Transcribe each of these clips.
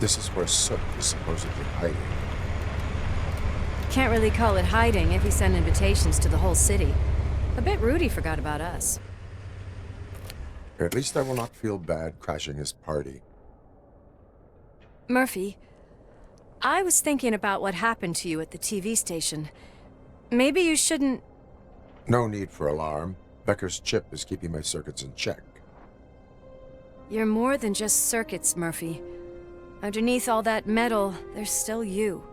This is where Soot is supposedly hiding. Can't really call it hiding if he sent invitations to the whole city. A bit rude he forgot about us. At least I will not feel bad crashing his party. Murphy, I was thinking about what happened to you at the TV station. Maybe you shouldn't... No need for alarm. Becker's chip is keeping my circuits in check. You're more than just circuits, Murphy. Underneath all that metal, there's still you.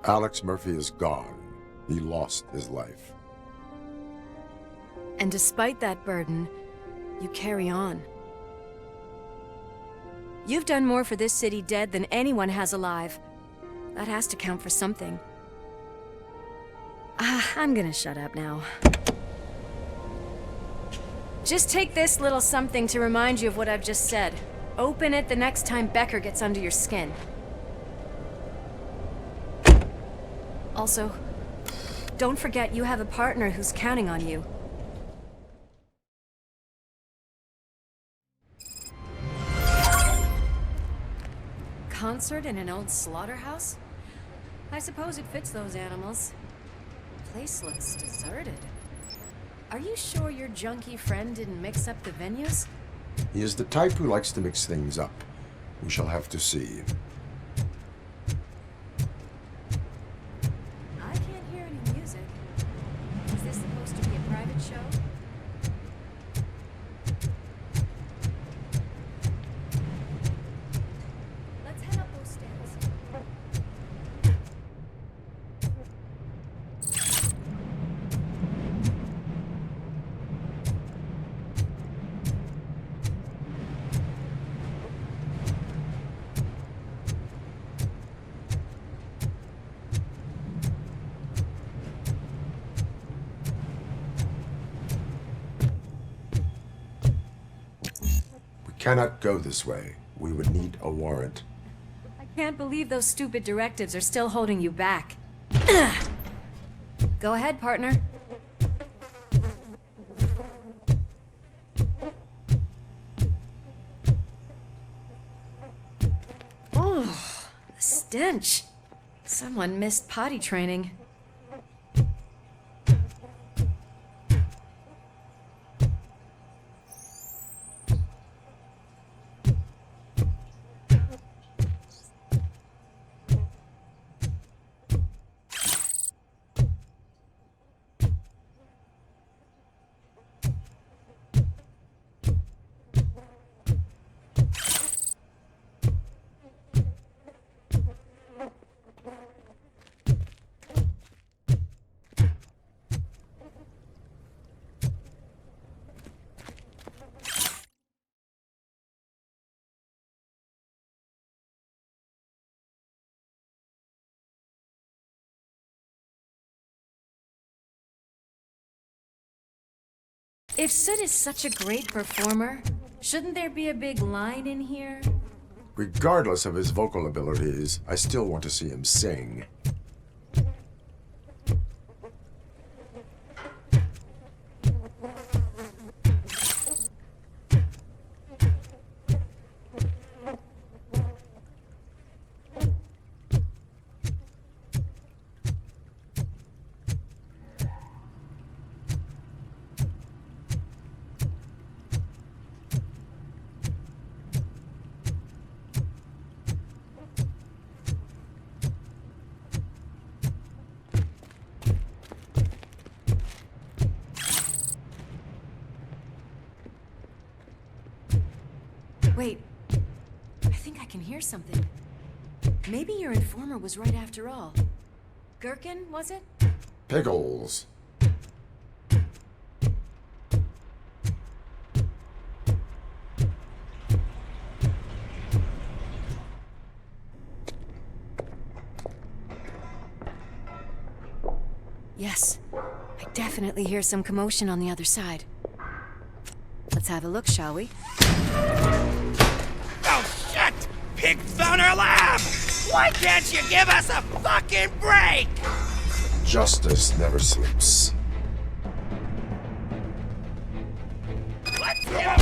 Alex Murphy is gone. He lost his life. And despite that burden, you carry on. You've done more for this city dead than anyone has alive. That has to count for something. I'm gonna shut up now. Just take this little something to remind you of what I've just said. Open it the next time Becker gets under your skin. Also, don't forget you have a partner who's counting on you. Concert in an old slaughterhouse? I suppose it fits those animals. The place looks deserted. Are you sure your junkie friend didn't mix up the venues? He is the type who likes to mix things up. We shall have to see. I can't hear any music. Is this supposed to be a private show? Let's head up those stairs. Cannot go this way. We would need a warrant. I can't believe those stupid directives are still holding you back. Go ahead, partner. Oh, the stench. Someone missed potty training. If Soot is such a great performer, shouldn't there be a big line in here? Regardless of his vocal abilities, I still want to see him sing. Wait, I think I can hear something. Maybe your informer was right after all. Gherkin, was it? Pickles. Yes, I definitely hear some commotion on the other side. Let's have a look, shall we? Oh, shit! Pig found our lab! Why can't you give us a fucking break? Justice never sleeps. Let's give him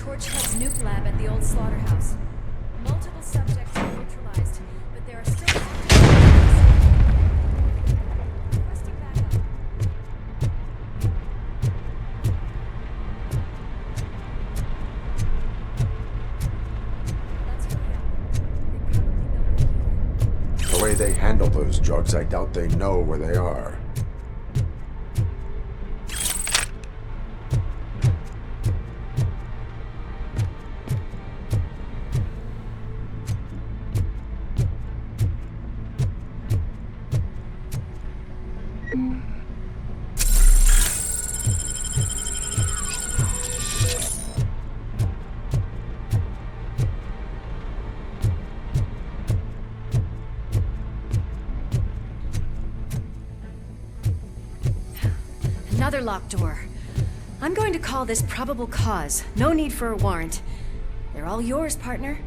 Torchhead's nuke lab at the old slaughterhouse. Multiple subjects are neutralized, but there are still... Requesting backup. Let's hurry up. They probably know we're here. The way they handle those drugs, I doubt they know where they are. Another locked door. I'm going to call this probable cause. No need for a warrant. They're all yours, partner.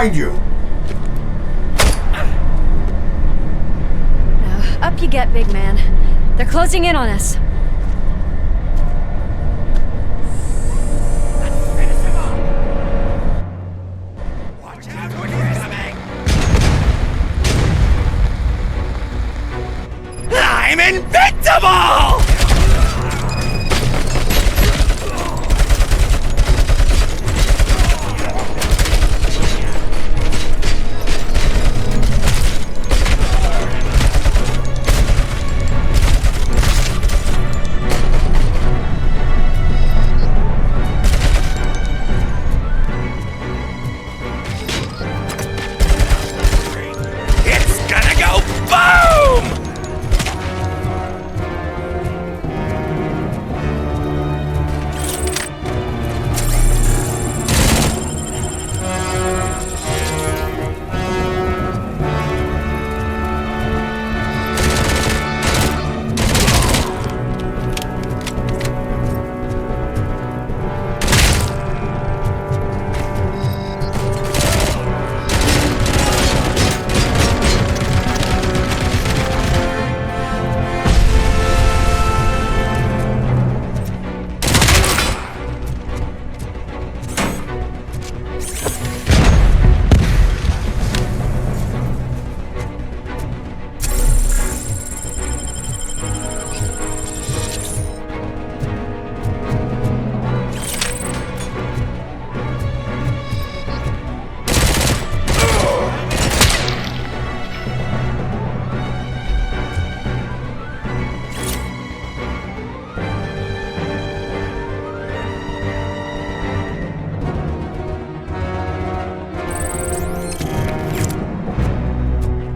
behind you! Now, up you get, big man. They're closing in on us. Finish him off! Watch out when he's coming! I'm invincible! It's gonna go boom!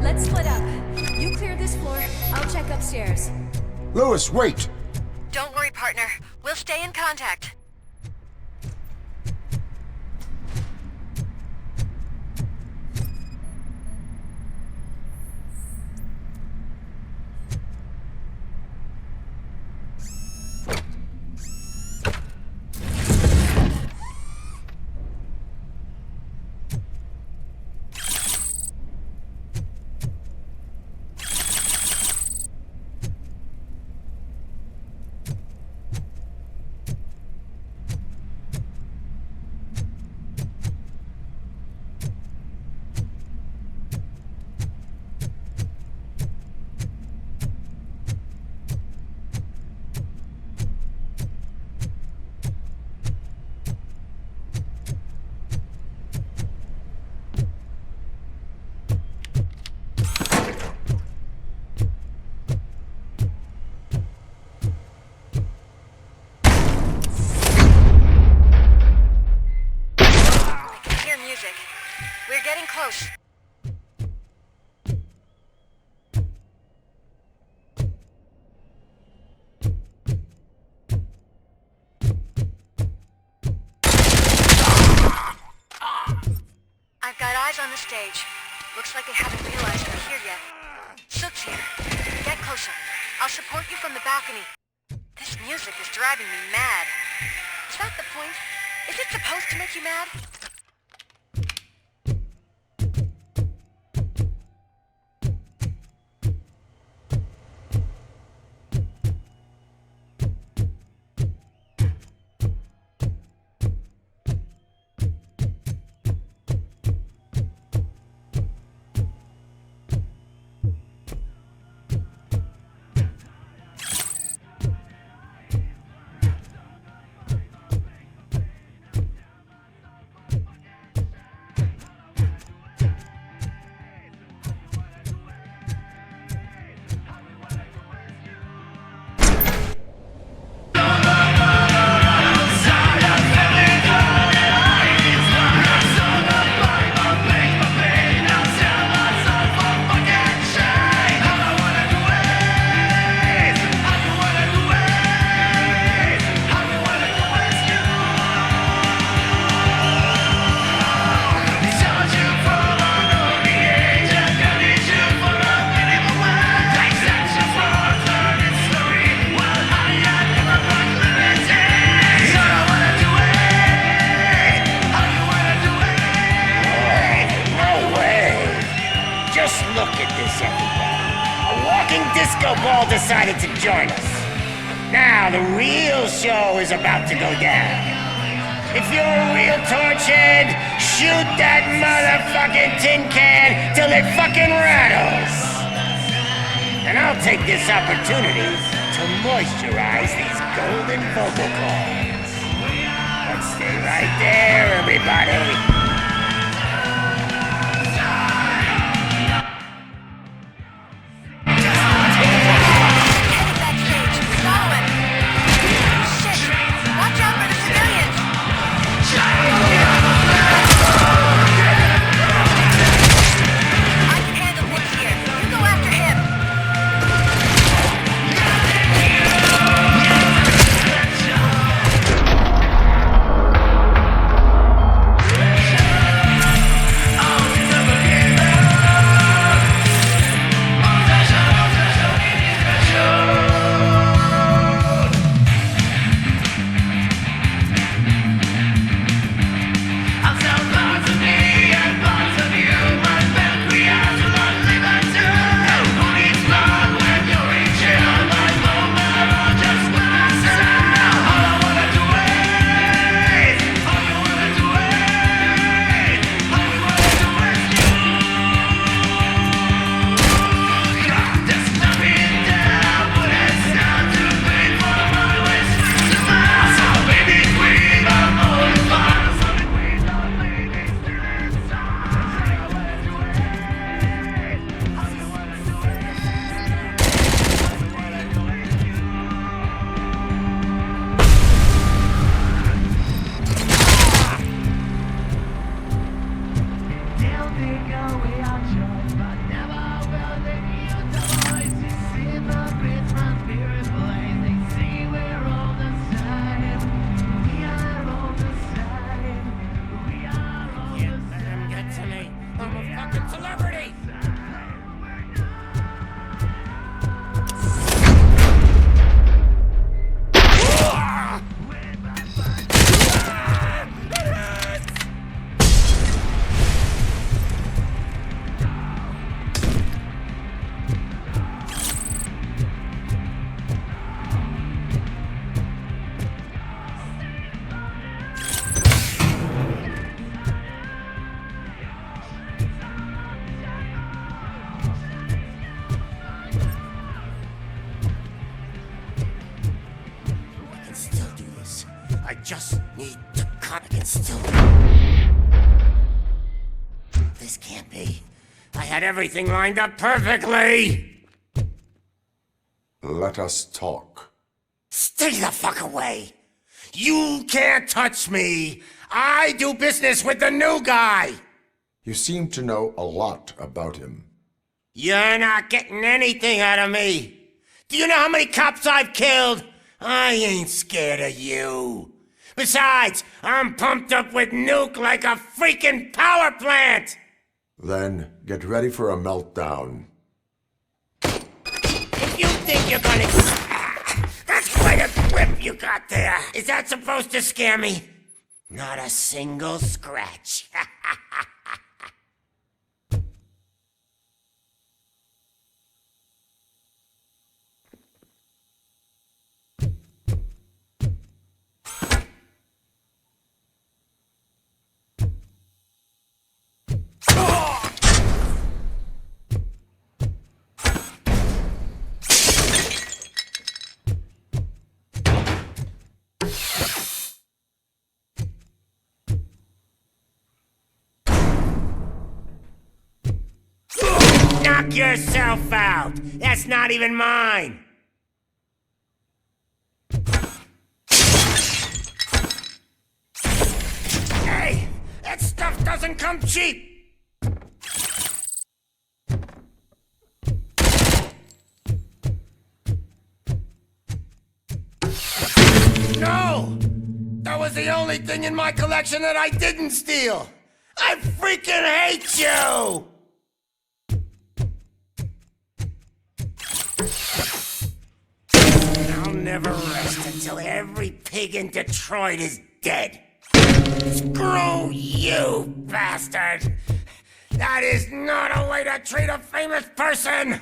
Let's split up. You clear this floor, I'll check upstairs. Lewis, wait! Don't worry, partner. We'll stay in contact. We're getting close. I've got eyes on the stage. Looks like they haven't realized we're here yet. Soot's here. Get closer. I'll support you from the balcony. This music is driving me mad. Is that the point? Is it supposed to make you mad? Just look at this, everybody. A walking disco ball decided to join us. Now the real show is about to go down. If you're a real torchhead, shoot that motherfucking tin can till it fucking rattles. And I'll take this opportunity to moisturize these golden vocal cords. But stay right there, everybody. Just need to cut it still. This can't be. I had everything lined up perfectly. Let us talk. Stay the fuck away. You can't touch me. I do business with the new guy. You seem to know a lot about him. You're not getting anything out of me. Do you know how many cops I've killed? I ain't scared of you. Besides, I'm pumped up with nuke like a freaking power plant! Then get ready for a meltdown. If you think you're gonna... That's quite a whip you got there. Is that supposed to scare me? Not a single scratch. Knock yourself out! That's not even mine! Hey! That stuff doesn't come cheap! No! That was the only thing in my collection that I didn't steal! I freaking hate you! I'll never rest until every pig in Detroit is dead. Screw you, bastard! That is not a way to treat a famous person!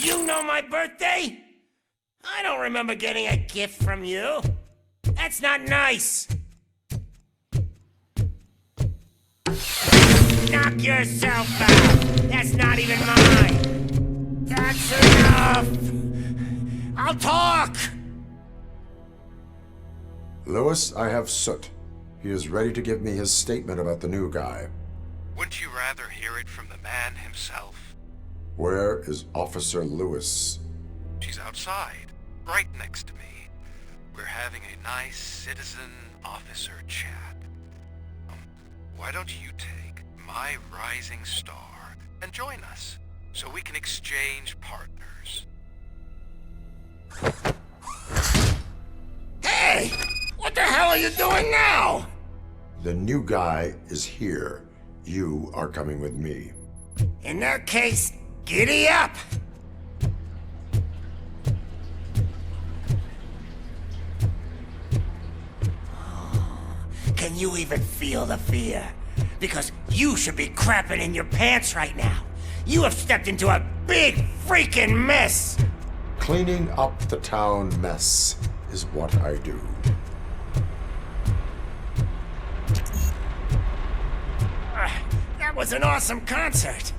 You know my birthday? I don't remember getting a gift from you. That's not nice. Knock yourself out. That's not even mine. That's enough. I'll talk. Lewis, I have Soot. He is ready to give me his statement about the new guy. Wouldn't you rather hear it from the man himself? Where is Officer Lewis? She's outside, right next to me. We're having a nice citizen-officer chat. Why don't you take my rising star and join us, so we can exchange partners? Hey! What the hell are you doing now? The new guy is here. You are coming with me. In that case, giddy up! Can you even feel the fear? Because you should be crapping in your pants right now. You have stepped into a big freaking mess! Cleaning up the town mess is what I do. That was an awesome concert.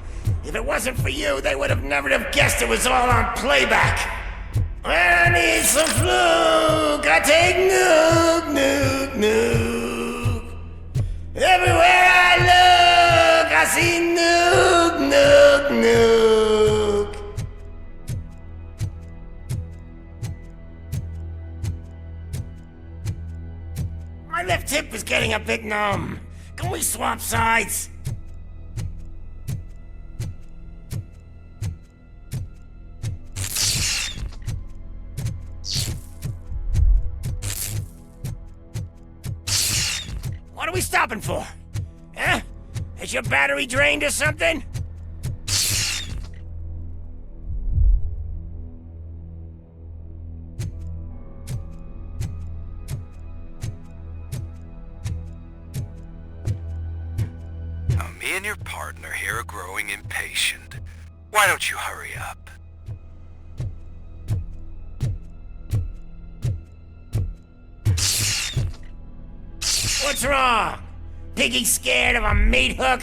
If it wasn't for you, they would have never have guessed it was all on playback. When I need some fluke, I take Nuke, Nuke, Nuke. Everywhere I look, I see Nuke, Nuke, Nuke. My left hip is getting a bit numb. Can we swap sides? What are we stopping for? Huh? Is your battery drained or something? Now, me and your partner here are growing impatient. Why don't you hurry up? What's wrong? Piggy scared of a meat hook?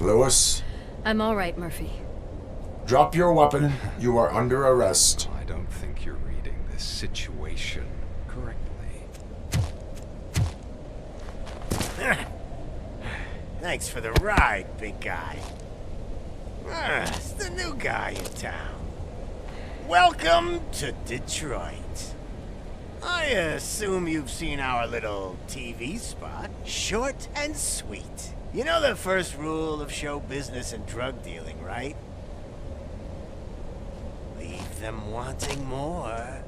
Lewis, I'm all right, Murphy. drop your weapon. You are under arrest. I don't think you're reading this situation correctly. Thanks for the ride, big guy. It's the new guy in town. Welcome to Detroit. I assume you've seen our little TV spot. Short and sweet. You know the first rule of show business and drug dealing, right? Leave them wanting more.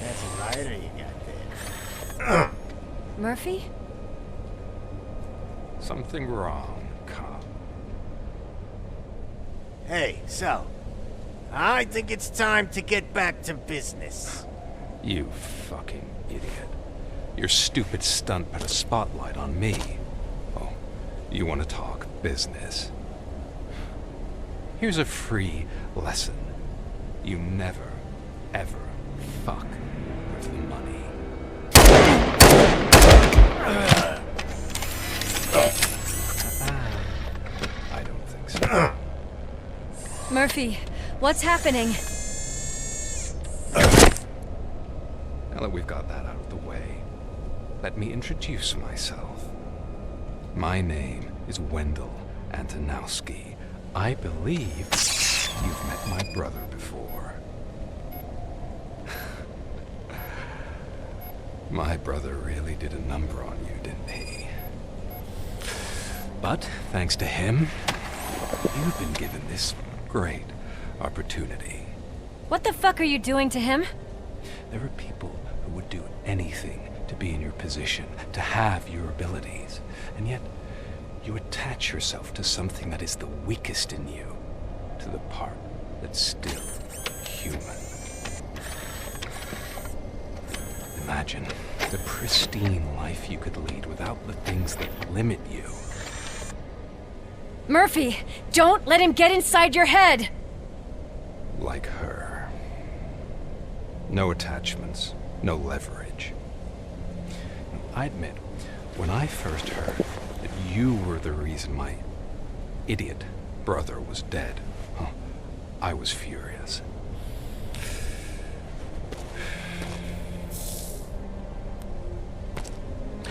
That's a lighter you got there. Murphy? Something wrong, cop. Hey, so, I think it's time to get back to business. You fucking idiot. Your stupid stunt put a spotlight on me. Oh, you want to talk business? Here's a free lesson. You never, ever fuck with the money. Murphy, what's happening? Now that we've got that out of the way, let me introduce myself. My name is Wendell Antonowski. I believe you've met my brother before. My brother really did a number on you, didn't he? But thanks to him, you've been given this great opportunity. What the fuck are you doing to him? There are people who would do anything to be in your position, to have your abilities, and yet you attach yourself to something that is the weakest in you, to the part that's still human. Imagine the pristine life you could lead without the things that limit you. Murphy, don't let him get inside your head! Like her. No attachments, no leverage. I admit, when I first heard that you were the reason my idiot brother was dead, I was furious.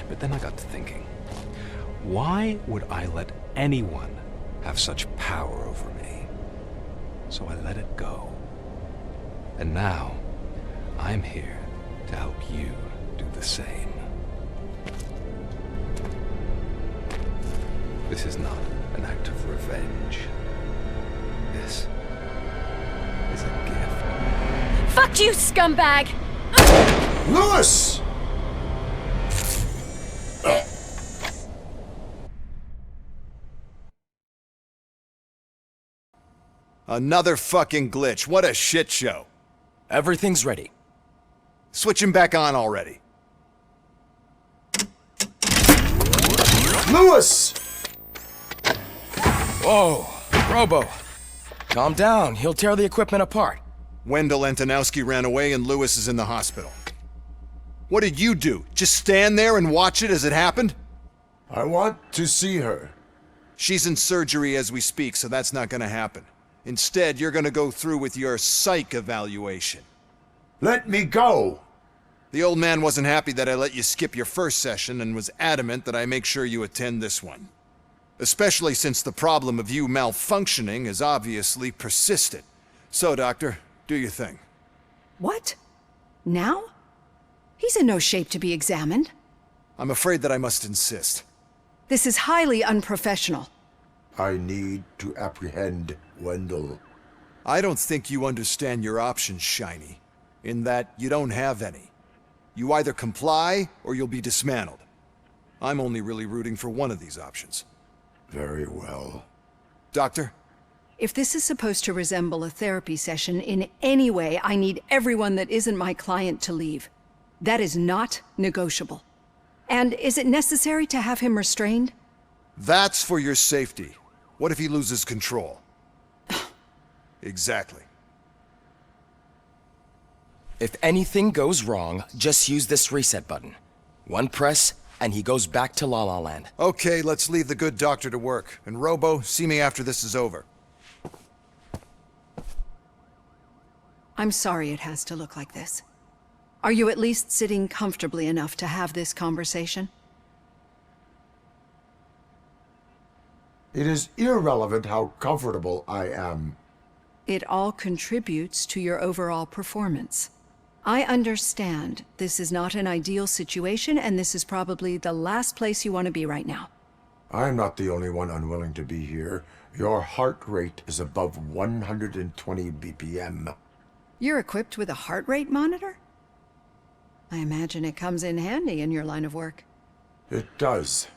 But then I got to thinking, why would I let anyone have such power over me? So I let it go. And now, I'm here to help you do the same. This is not an act of revenge. This is a gift. Fuck you, scumbag! Lewis! Another fucking glitch. What a shit show. Everything's ready. Switch him back on already. Lewis! Whoa, Robo. Calm down, he'll tear the equipment apart. Wendell Antonowski ran away and Lewis is in the hospital. What did you do? Just stand there and watch it as it happened? I want to see her. She's in surgery as we speak, so that's not gonna happen. Instead, you're gonna go through with your psych evaluation. Let me go! The old man wasn't happy that I let you skip your first session and was adamant that I make sure you attend this one. Especially since the problem of you malfunctioning is obviously persistent. So, Doctor, do your thing. What? Now? He's in no shape to be examined. I'm afraid that I must insist. This is highly unprofessional. I need to apprehend Wendell. I don't think you understand your options, Shiny, in that you don't have any. You either comply or you'll be dismantled. I'm only really rooting for one of these options. Very well. Doctor? If this is supposed to resemble a therapy session in any way, I need everyone that isn't my client to leave. That is not negotiable. And is it necessary to have him restrained? That's for your safety. What if he loses control? Exactly. If anything goes wrong, just use this reset button. One press, and he goes back to La La Land. Okay, let's leave the good doctor to work. And Robo, see me after this is over. I'm sorry it has to look like this. Are you at least sitting comfortably enough to have this conversation? It is irrelevant how comfortable I am. It all contributes to your overall performance. I understand this is not an ideal situation, and this is probably the last place you want to be right now. I'm not the only one unwilling to be here. Your heart rate is above 120 BPM. You're equipped with a heart rate monitor? I imagine it comes in handy in your line of work. It does.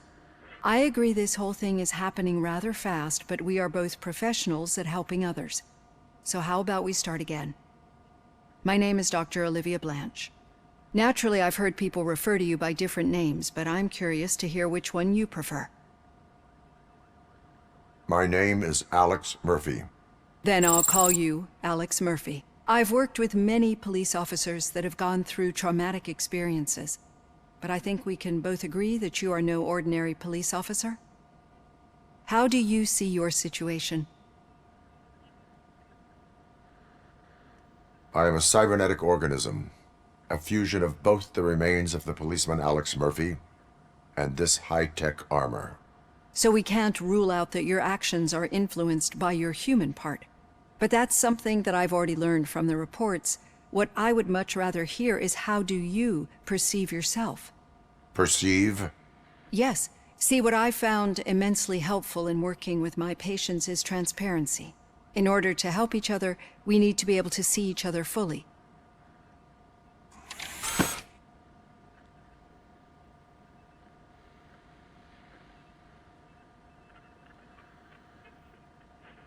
I agree this whole thing is happening rather fast, but we are both professionals at helping others. So how about we start again? My name is Dr. Olivia Blanche. Naturally, I've heard people refer to you by different names, but I'm curious to hear which one you prefer. My name is Alex Murphy. Then I'll call you Alex Murphy. I've worked with many police officers that have gone through traumatic experiences, but I think we can both agree that you are no ordinary police officer. How do you see your situation? I am a cybernetic organism, a fusion of both the remains of the policeman Alex Murphy and this high-tech armor. So we can't rule out that your actions are influenced by your human part. But that's something that I've already learned from the reports. What I would much rather hear is how do you perceive yourself? Perceive? Yes. See, what I found immensely helpful in working with my patients is transparency. In order to help each other, we need to be able to see each other fully.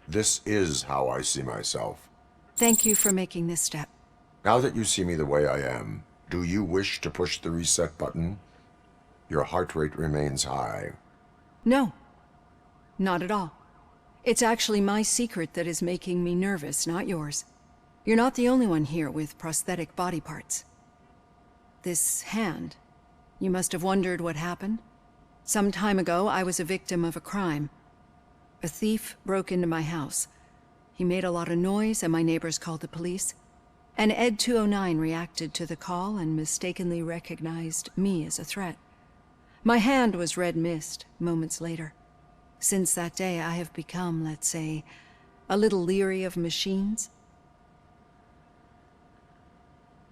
This is how I see myself. Thank you for making this step. Now that you see me the way I am, do you wish to push the reset button? Your heart rate remains high. No, not at all. It's actually my secret that is making me nervous, not yours. You're not the only one here with prosthetic body parts. This hand, you must have wondered what happened. Some time ago, I was a victim of a crime. A thief broke into my house. He made a lot of noise and my neighbors called the police. And Ed 209 reacted to the call and mistakenly recognized me as a threat. My hand was red mist moments later. Since that day, I have become, let's say, a little leery of machines.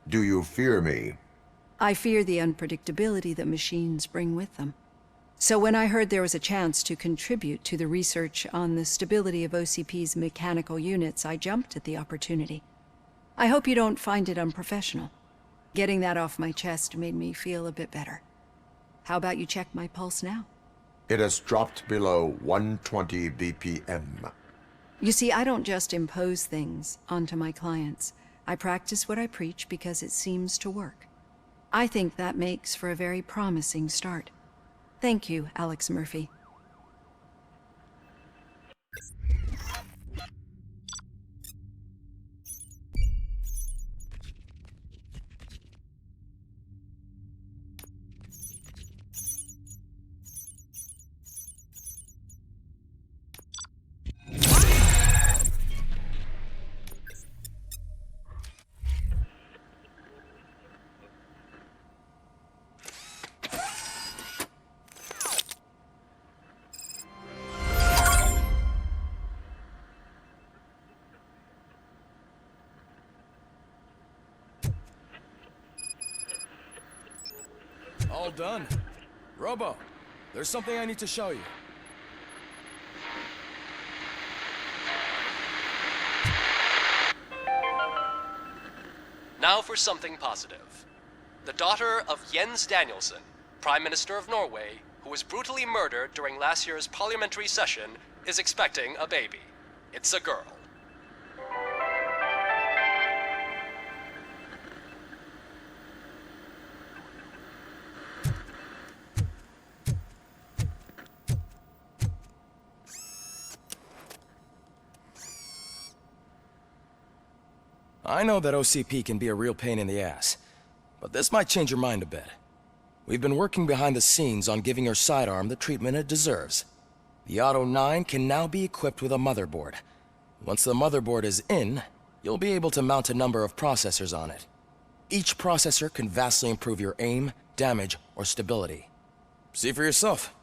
Do you fear me? I fear the unpredictability that machines bring with them. So when I heard there was a chance to contribute to the research on the stability of OCP's mechanical units, I jumped at the opportunity. I hope you don't find it unprofessional. Getting that off my chest made me feel a bit better. How about you check my pulse now? It has dropped below 120 BPM. You see, I don't just impose things onto my clients. I practice what I preach because it seems to work. I think that makes for a very promising start. Thank you, Alex Murphy. All done. Robo, there's something I need to show you. Now for something positive. The daughter of Jens Danielson, Prime Minister of Norway, who was brutally murdered during last year's parliamentary session, is expecting a baby. It's a girl. I know that OCP can be a real pain in the ass, but this might change your mind a bit. We've been working behind the scenes on giving your sidearm the treatment it deserves. The Auto 9 can now be equipped with a motherboard. Once the motherboard is in, you'll be able to mount a number of processors on it. Each processor can vastly improve your aim, damage, or stability. See for yourself.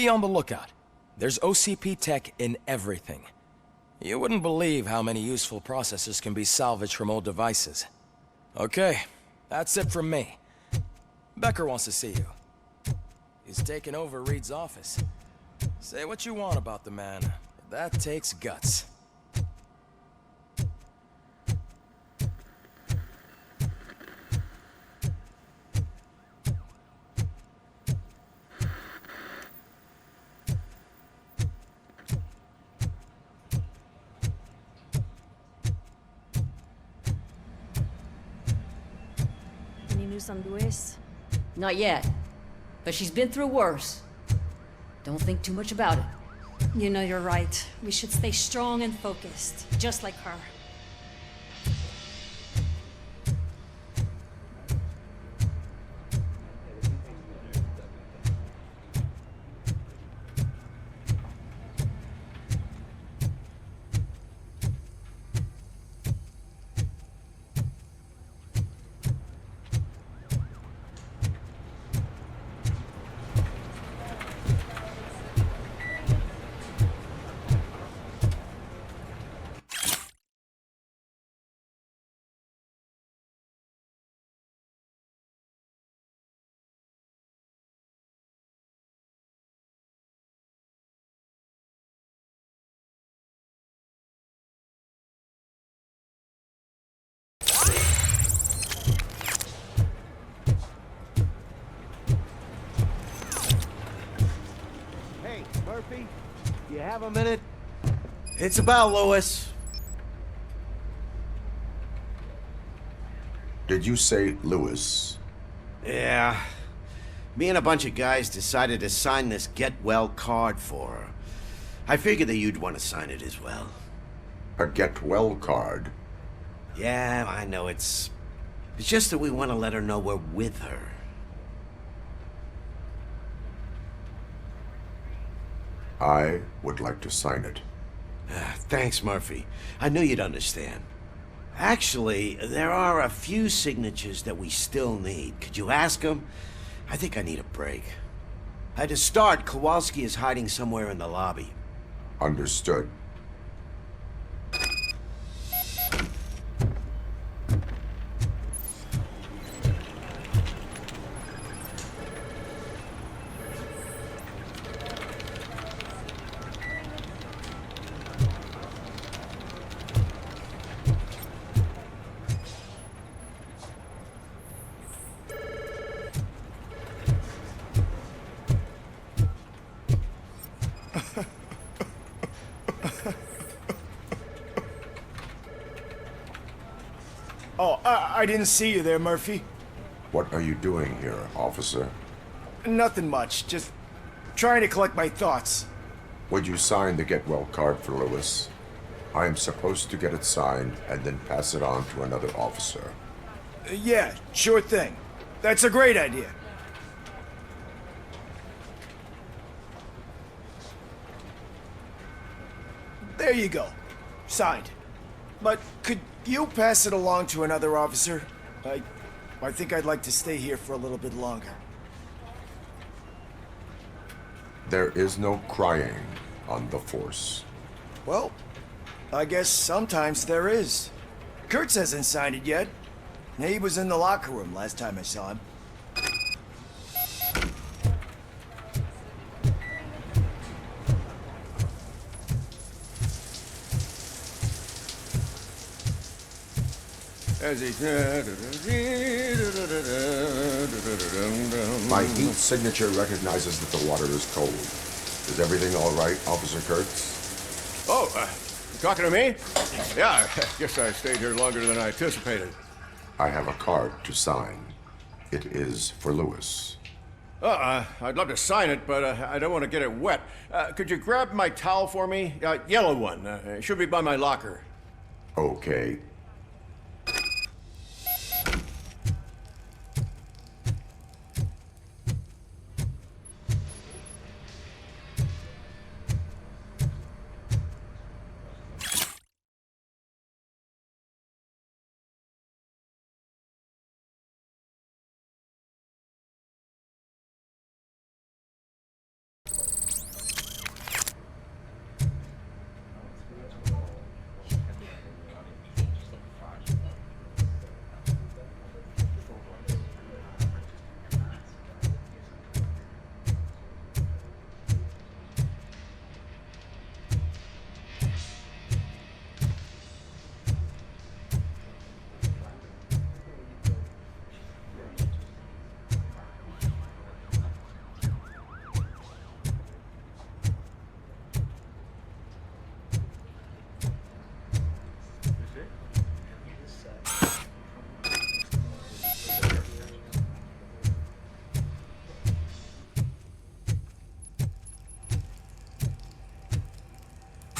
be on the lookout. There's OCP tech in everything. You wouldn't believe how many useful processors can be salvaged from old devices. Okay, that's it from me. Becker wants to see you. He's taken over Reed's office. Say what you want about the man, but that takes guts. Any news on Luis? Not yet. But she's been through worse. Don't think too much about it. You know you're right. We should stay strong and focused, just like her. Hey, Murphy, you have a minute? It's about Lewis. Did you say Lewis? Yeah. Me and a bunch of guys decided to sign this get well card for her. I figured that you'd want to sign it as well. A get well card? Yeah, I know it's just that we want to let her know we're with her. I would like to sign it. Thanks, Murphy. I knew you'd understand. Actually, there are a few signatures that we still need. Could you ask him? I think I need a break. To start, Kowalski is hiding somewhere in the lobby. Understood. Oh, I didn't see you there, Murphy. What are you doing here, officer? Nothing much, just trying to collect my thoughts. Would you sign the get well card for Lewis? I am supposed to get it signed and then pass it on to another officer. Yeah, sure thing. That's a great idea. There you go. Signed. But could you pass it along to another officer? I think I'd like to stay here for a little bit longer. There is no crying on the force. Well, I guess sometimes there is. Kurtz hasn't signed it yet. He was in the locker room last time I saw him. My heat signature recognizes that the water is cold. Is everything all right, Officer Kurtz? Oh, you talking to me? Yeah, I guess I stayed here longer than I anticipated. I have a card to sign. It is for Lewis. I'd love to sign it, but I don't want to get it wet. Could you grab my towel for me? Yellow one. It should be by my locker. Okay.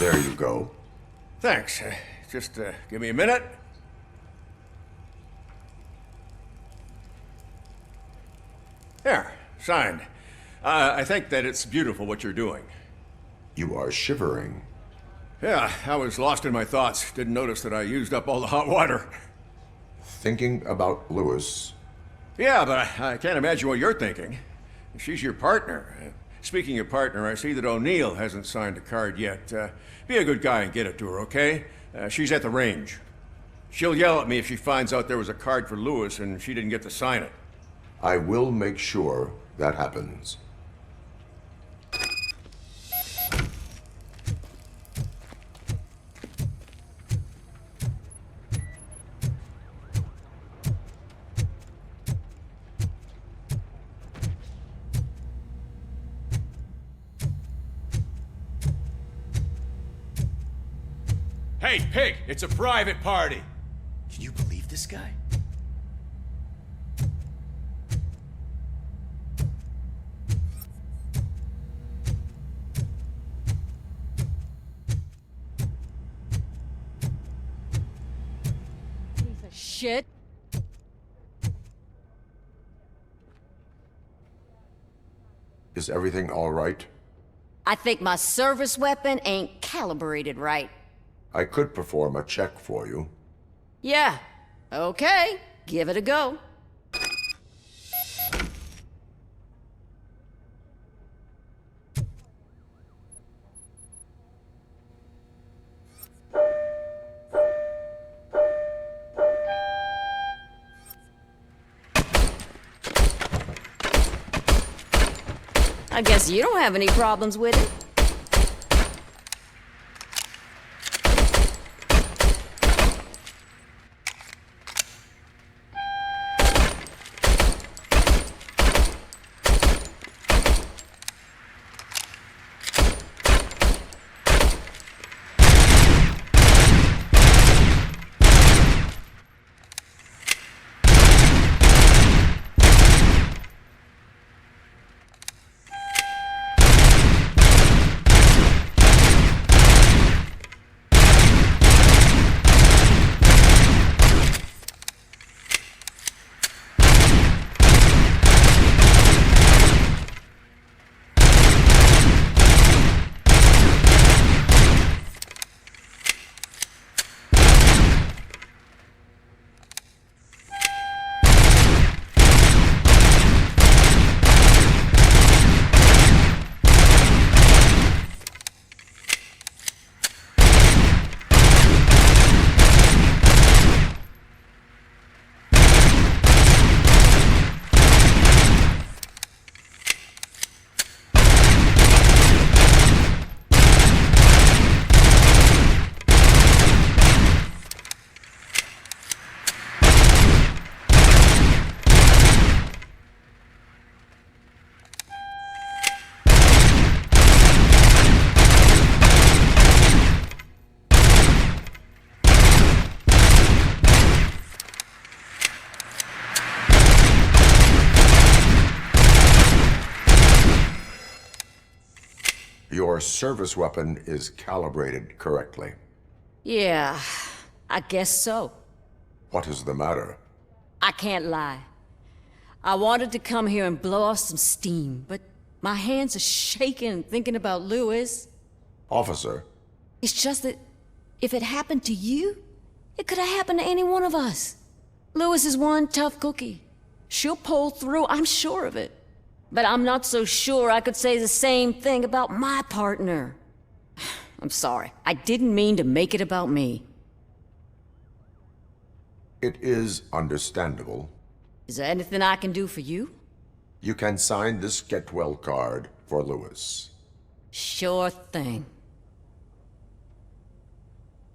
There you go. Thanks. Just give me a minute. There, signed. I think that it's beautiful what you're doing. You are shivering. Yeah, I was lost in my thoughts. Didn't notice that I used up all the hot water. Thinking about Lewis. Yeah, but I can't imagine what you're thinking. She's your partner. Speaking of partner, I see that O'Neill hasn't signed a card yet. Be a good guy and get it to her, okay? She's at the range. She'll yell at me if she finds out there was a card for Lewis and she didn't get to sign it. I will make sure that happens. Hey, Pig, it's a private party. Can you believe this guy? Piece of shit. Is everything all right? I think my service weapon ain't calibrated right. I could perform a check for you. Yeah, okay. Give it a go. I guess you don't have any problems with it. Your service weapon is calibrated correctly. Yeah, I guess so. What is the matter? I can't lie. I wanted to come here and blow off some steam, but my hands are shaking thinking about Lewis. Officer. It's just that if it happened to you, it could have happened to any one of us. Lewis is one tough cookie. She'll pull through, I'm sure of it. But I'm not so sure I could say the same thing about my partner. I'm sorry. I didn't mean to make it about me. It is understandable. Is there anything I can do for you? You can sign this Get Well card for Lewis. Sure thing.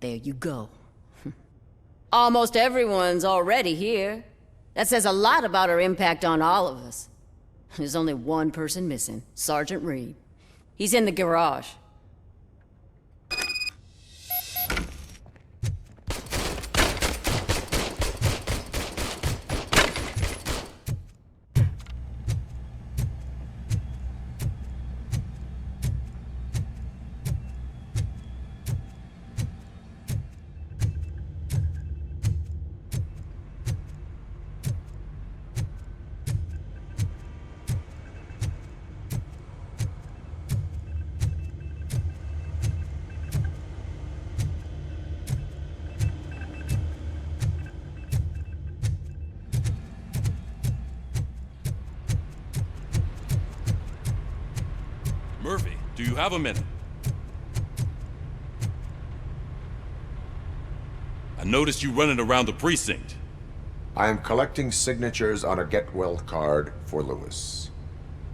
There you go. Almost everyone's already here. That says a lot about her impact on all of us. There's only one person missing, Sergeant Reed. He's in the garage. you have a minute? I noticed you running around the precinct. I am collecting signatures on a get-well card for Lewis.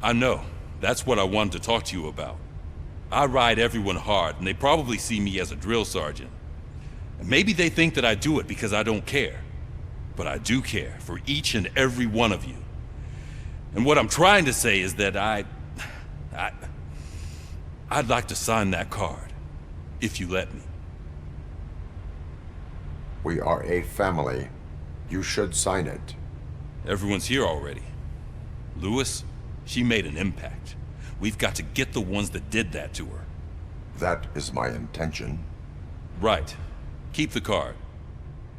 I know. That's what I wanted to talk to you about. I ride everyone hard, and they probably see me as a drill sergeant. And maybe they think that I do it because I don't care. But I do care for each and every one of you. And what I'm trying to say is that I'd like to sign that card, if you let me. We are a family. You should sign it. Everyone's here already. Lewis, she made an impact. We've got to get the ones that did that to her. That is my intention. Right. Keep the card.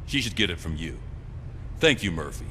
She should get it from you. Thank you, Murphy.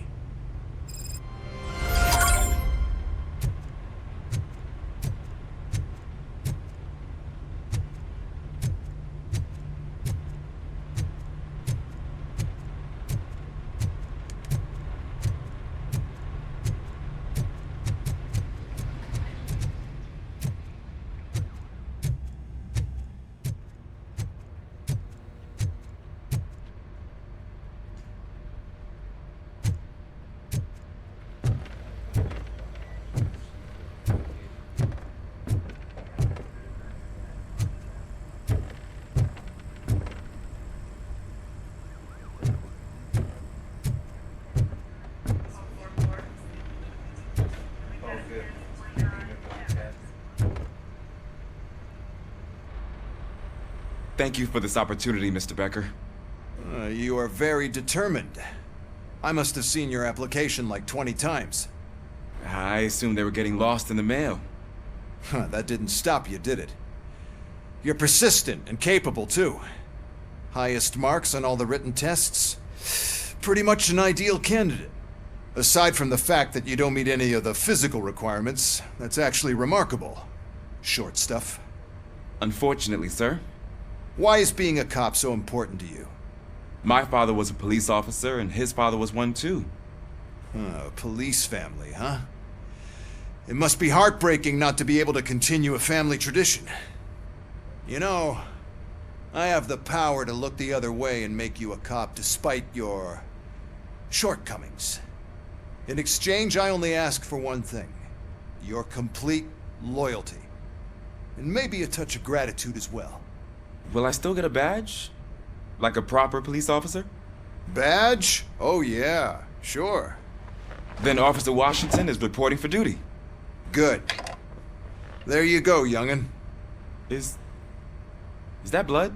Thank you for this opportunity, Mr. Becker. You are very determined. I must have seen your application like 20 times. I assumed they were getting lost in the mail. That didn't stop you, did it? You're persistent and capable, too. Highest marks on all the written tests. Pretty much an ideal candidate. Aside from the fact that you don't meet any of the physical requirements, that's actually remarkable. Short stuff. Unfortunately, sir. Why is being a cop so important to you? My father was a police officer, and his father was one too. A police family, huh? It must be heartbreaking not to be able to continue a family tradition. You know, I have the power to look the other way and make you a cop despite your shortcomings. In exchange, I only ask for one thing. Your complete loyalty. And maybe a touch of gratitude as well. Will I still get a badge? Like a proper police officer? Badge? Oh yeah, sure. Then Officer Washington is reporting for duty. Good. There you go, young'un. Is that blood?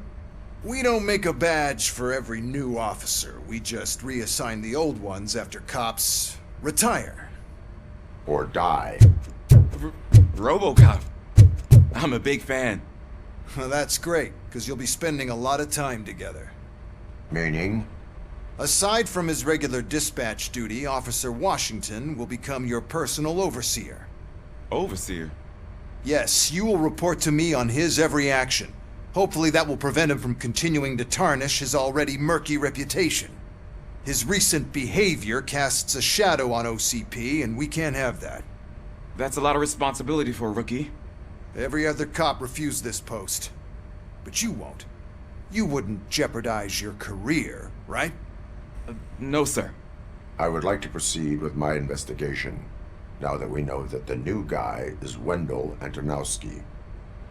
We don't make a badge for every new officer. We just reassign the old ones after cops retire. Or die. Robocop. I'm a big fan. That's great, because you'll be spending a lot of time together. Meaning? Aside from his regular dispatch duty, Officer Washington will become your personal overseer. Overseer? Yes, you will report to me on his every action. Hopefully that will prevent him from continuing to tarnish his already murky reputation. His recent behavior casts a shadow on OCP, and we can't have that. That's a lot of responsibility for a rookie. Every other cop refused this post. But you won't. You wouldn't jeopardize your career, right? No, sir. I would like to proceed with my investigation, now that we know that the new guy is Wendell Antonowski.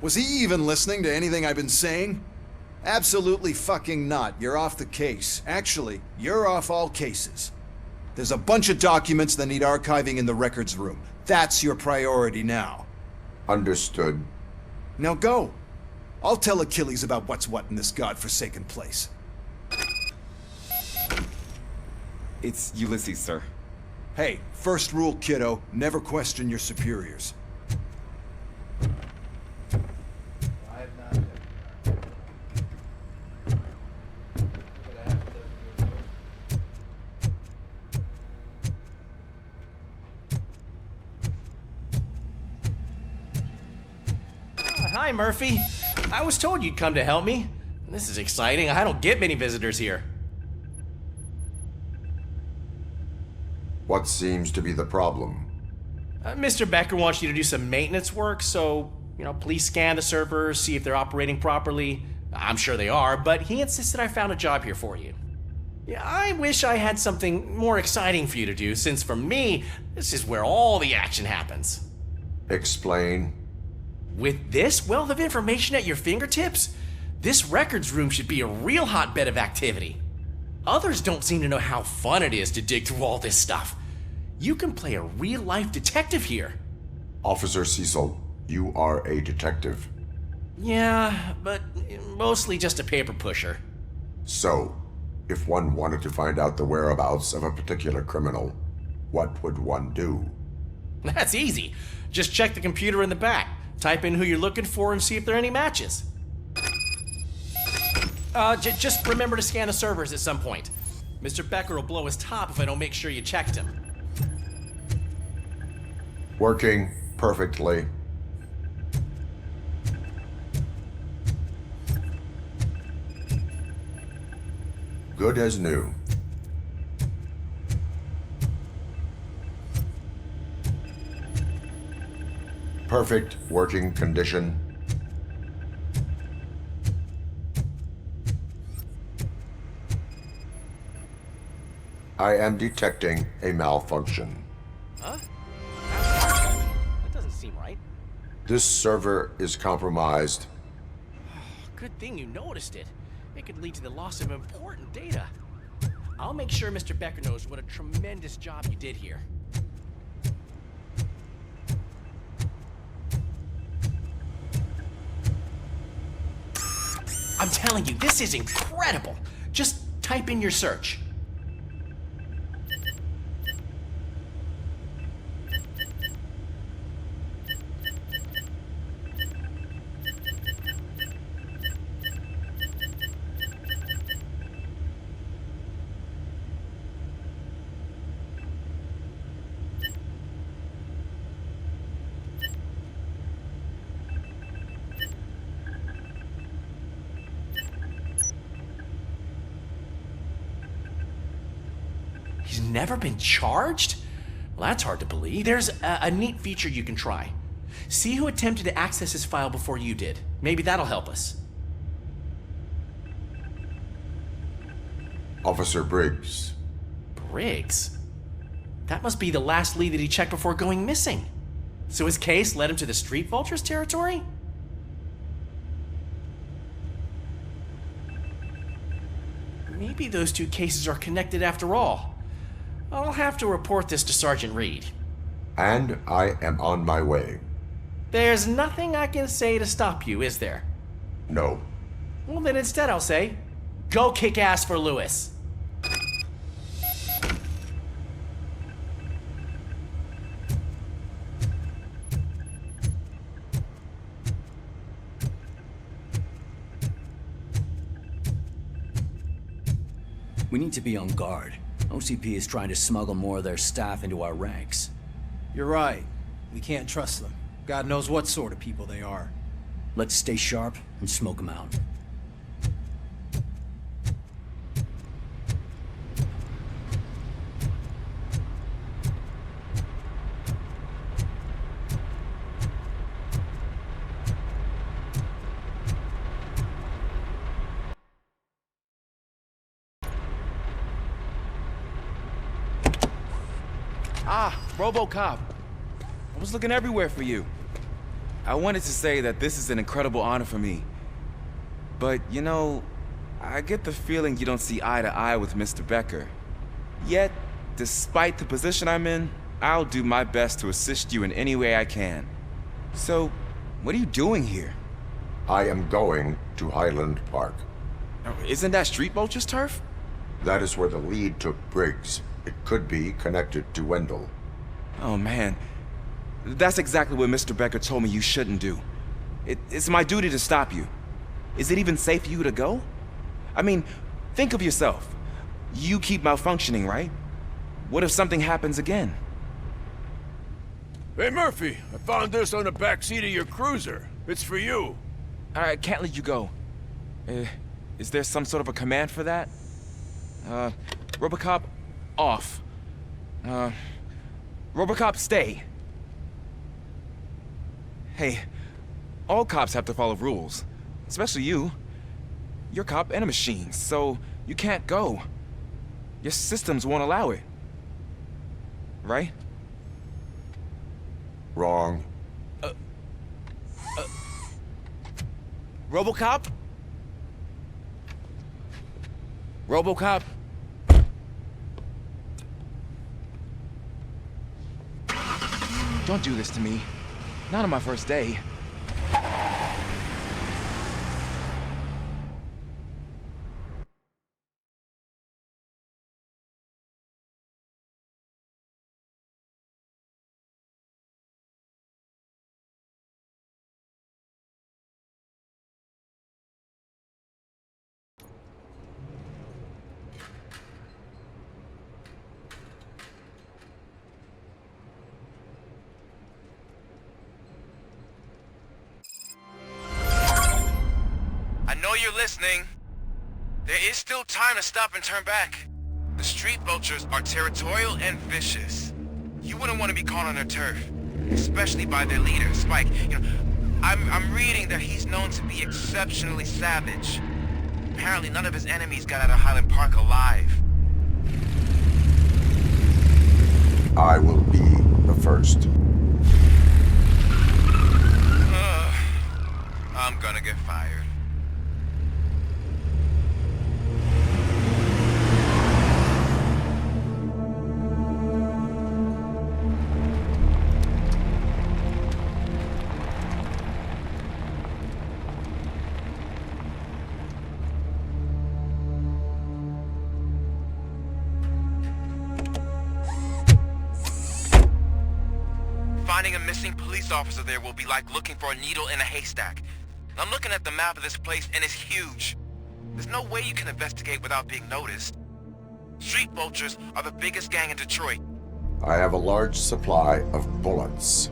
Was he even listening to anything I've been saying? Absolutely fucking not. You're off the case. Actually, you're off all cases. There's a bunch of documents that need archiving in the records room. That's your priority now. Understood. Now go. I'll tell Achilles about what's what in this godforsaken place. It's Ulysses, sir. Hey, first rule, kiddo, never question your superiors. Hi, Murphy. I was told you'd come to help me. This is exciting. I don't get many visitors here. What seems to be the problem? Mr. Becker wants you to do some maintenance work, so You know, please scan the servers, see if they're operating properly. I'm sure they are, but he insisted I found a job here for you. Yeah, I wish I had something more exciting for you to do, since for me, this is where all the action happens. Explain. With this wealth of information at your fingertips, this records room should be a real hotbed of activity. Others don't seem to know how fun it is to dig through all this stuff. You can play a real-life detective here. Officer Cecil, you are a detective. Yeah, but mostly just a paper pusher. So, if one wanted to find out the whereabouts of a particular criminal, what would one do? That's easy. Just check the computer in the back, type in who you're looking for, and see if there are any matches. Just remember to scan the servers at some point. Mr. Becker will blow his top if I don't make sure you checked him. Working perfectly. Good as new. Perfect working condition. I am detecting a malfunction. Huh? That doesn't seem right. This server is compromised. Good thing you noticed it. It could lead to the loss of important data. I'll make sure Mr. Becker knows what a tremendous job you did here. I'm telling you, this is incredible. Just type in your search. He's never been charged? Well, that's hard to believe. There's a neat feature you can try. See who attempted to access his file before you did. Maybe that'll help us. Officer Briggs. Briggs? That must be the last lead that he checked before going missing. So his case led him to the Street Vultures territory? Maybe those two cases are connected after all. I'll have to report this to Sergeant Reed. And I am on my way. There's nothing I can say to stop you, is there? No. Well, then instead I'll say, go kick ass for Lewis. We need to be on guard. OCP is trying to smuggle more of their staff into our ranks. You're right. We can't trust them. God knows what sort of people they are. Let's stay sharp and smoke them out. Ah, Robocop. I was looking everywhere for you. I wanted to say that this is an incredible honor for me. But, you know, I get the feeling you don't see eye to eye with Mr. Becker. Yet, despite the position I'm in, I'll do my best to assist you in any way I can. So, what are you doing here? I am going to Highland Park. Isn't that Street Vultures Turf? That is where the lead took Briggs. It could be connected to Wendell. Oh, man. That's exactly what Mr. Becker told me you shouldn't do. It's my duty to stop you. Is it even safe for you to go? I mean, think of yourself. You keep malfunctioning, right? What if something happens again? Hey, Murphy, I found this on the back seat of your cruiser. It's for you. I can't let you go. Is there some sort of a command for that? Robocop, off. Robocop, stay. Hey, All cops have to follow rules. Especially you. You're a cop and a machine, so you can't go. Your systems won't allow it. Right? Wrong. Robocop? Robocop? Don't do this to me. Not on my first day. I know you're listening. There is still time to stop and turn back. The street vultures are territorial and vicious. You wouldn't want to be caught on their turf, especially by their leader, Spike. You know, I'm reading that he's known to be exceptionally savage. Apparently none of his enemies got out of Highland Park alive. I will be the first. I'm gonna get fired. Finding a missing police officer there will be like looking for a needle in a haystack. I'm looking at the map of this place and it's huge. There's no way you can investigate without being noticed. Street vultures are the biggest gang in Detroit. I have a large supply of bullets.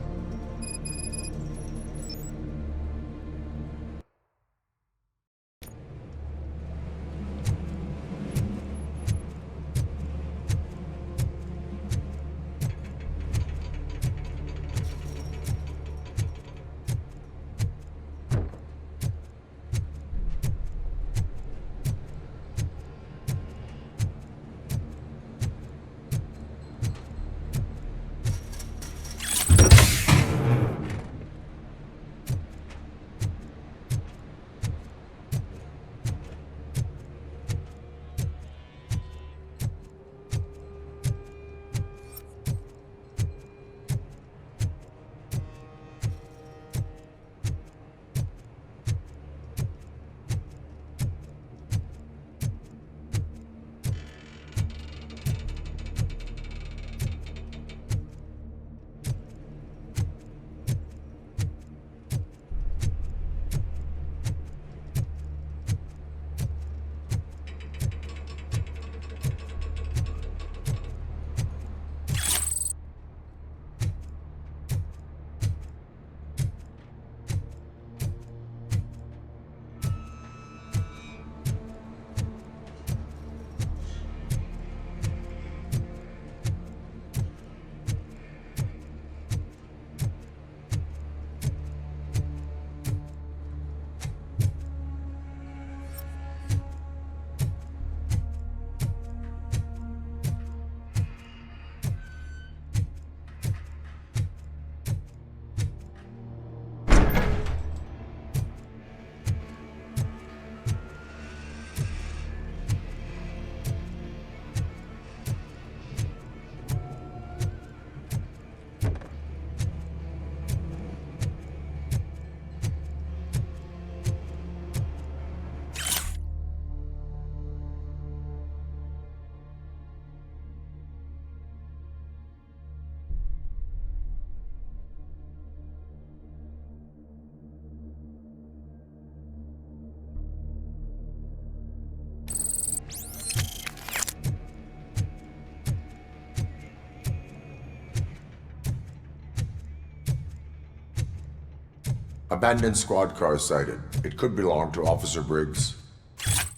Abandoned squad car sighted. It could belong to Officer Briggs.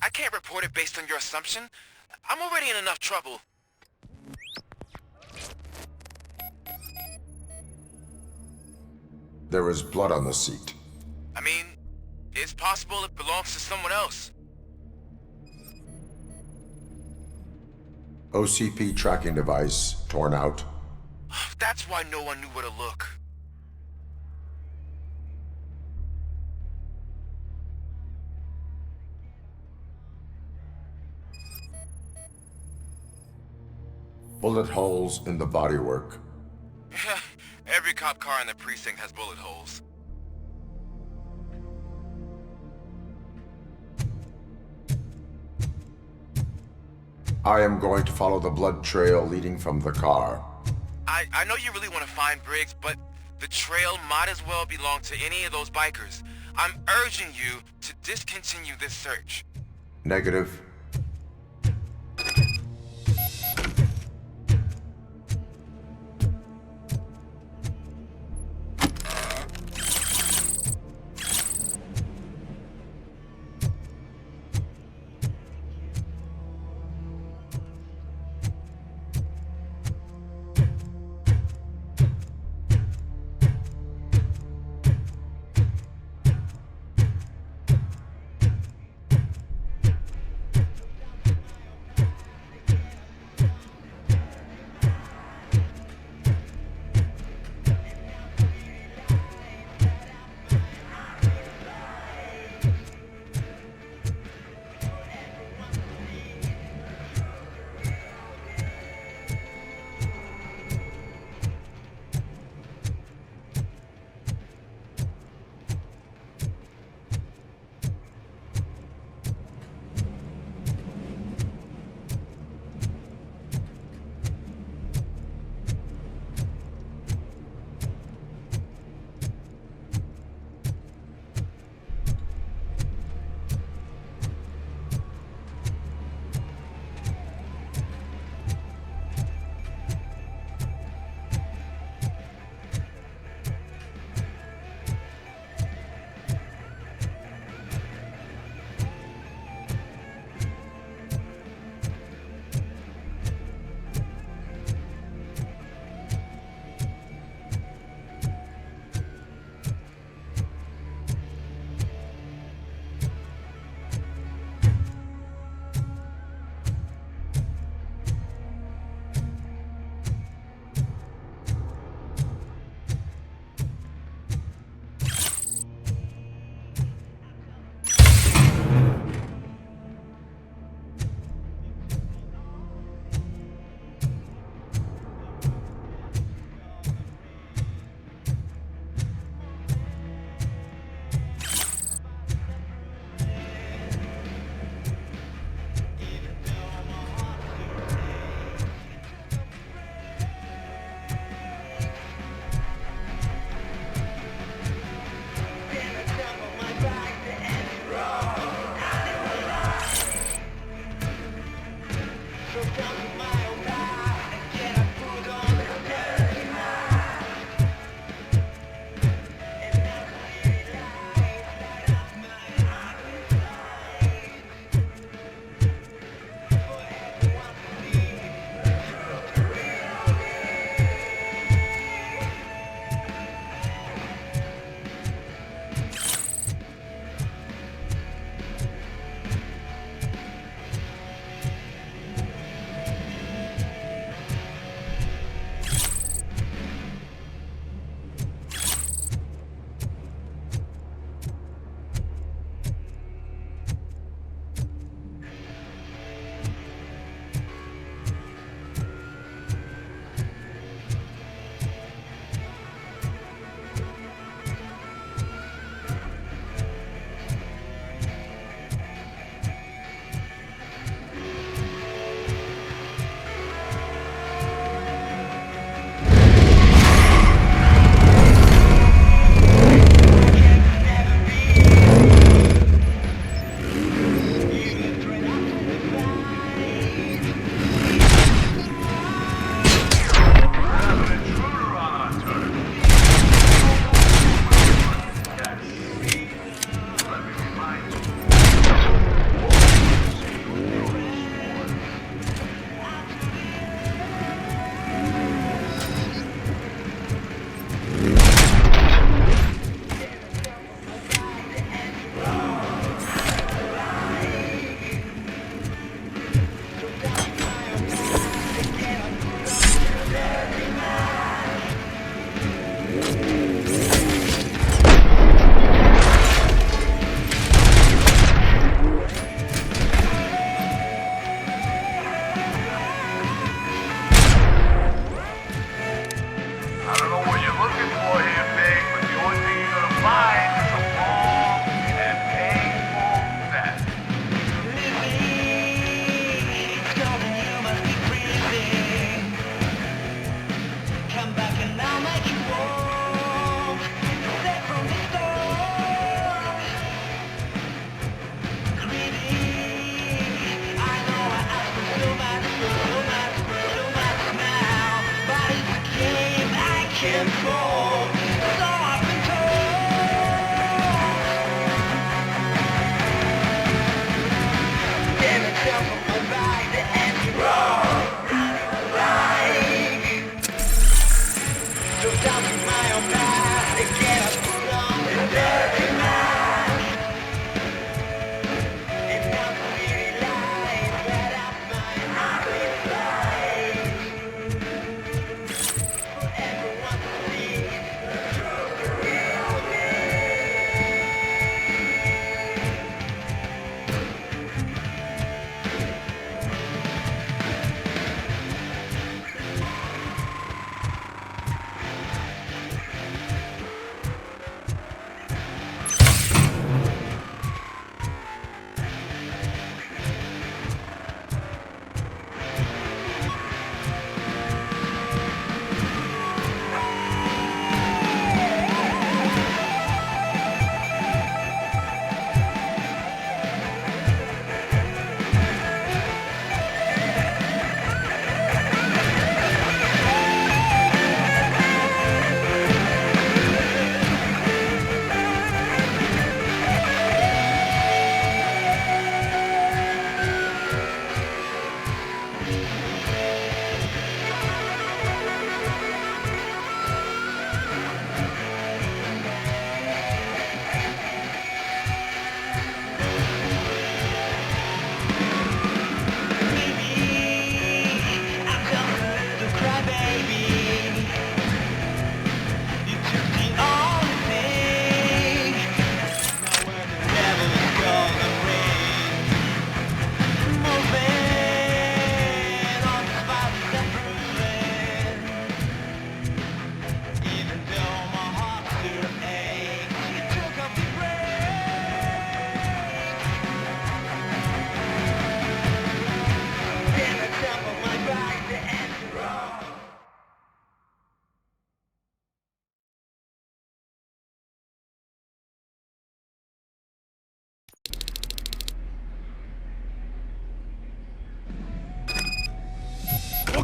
I can't report it based on your assumption. I'm already in enough trouble. There is blood on the seat. I mean, it's possible it belongs to someone else. OCP tracking device torn out. That's why no one knew where to look. Bullet holes in the bodywork. Every cop car in the precinct has bullet holes. I am going to follow the blood trail leading from the car. I know you really want to find Briggs, but the trail might as well belong to any of those bikers. I'm urging you to discontinue this search. Negative.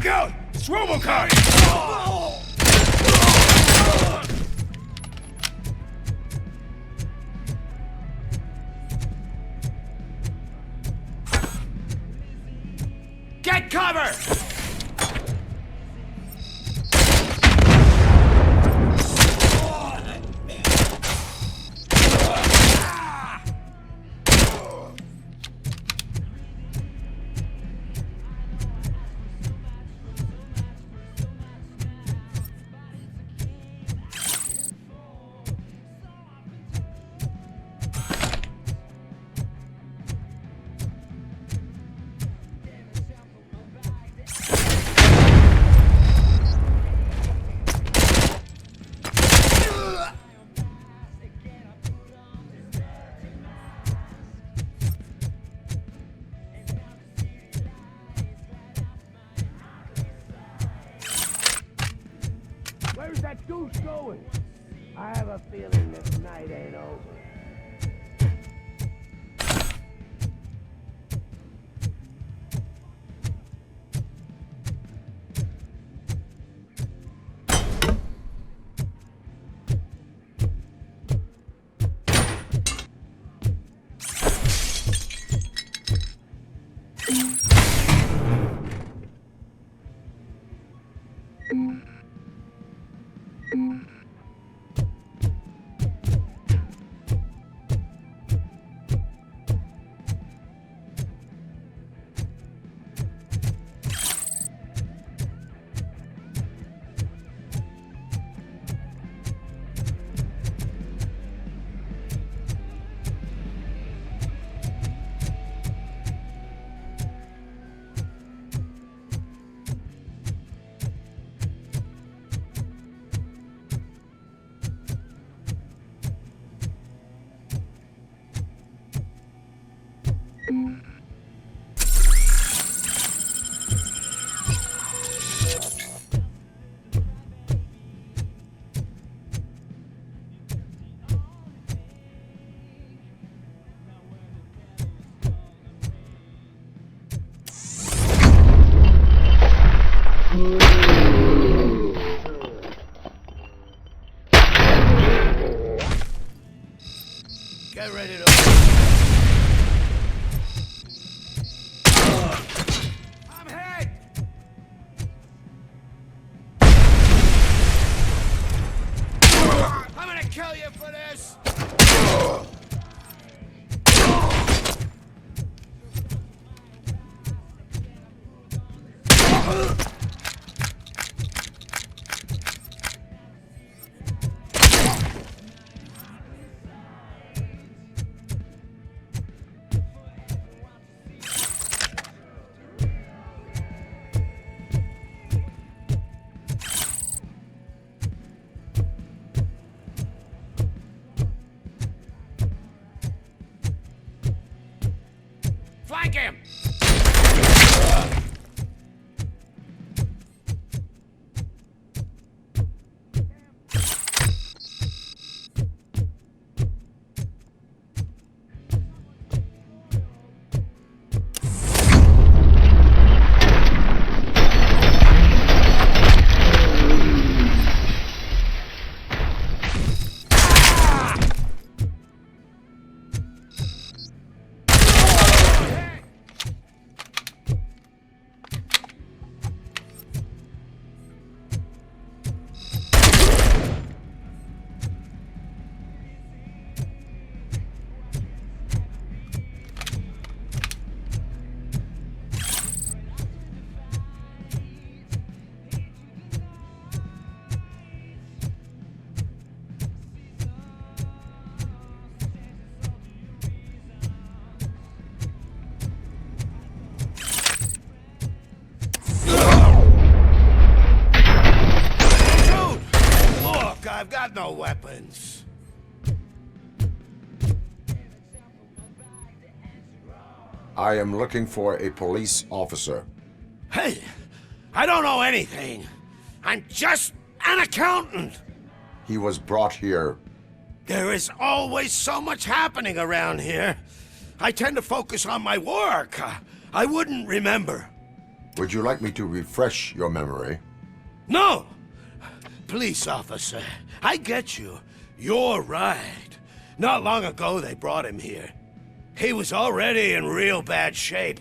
Look out! It's Robocop! Get cover! Where's that goose going? I have a feeling this night ain't over. Get ready to... I'm hit! I'm gonna kill you for this! Flank him! I've got no weapons. I am looking for a police officer. Hey, I don't know anything. I'm just an accountant. He was brought here. There is always so much happening around here. I tend to focus on my work. I wouldn't remember. Would you like me to refresh your memory? No! Police officer, I get you. You're right. Not long ago they brought him here. He was already in real bad shape.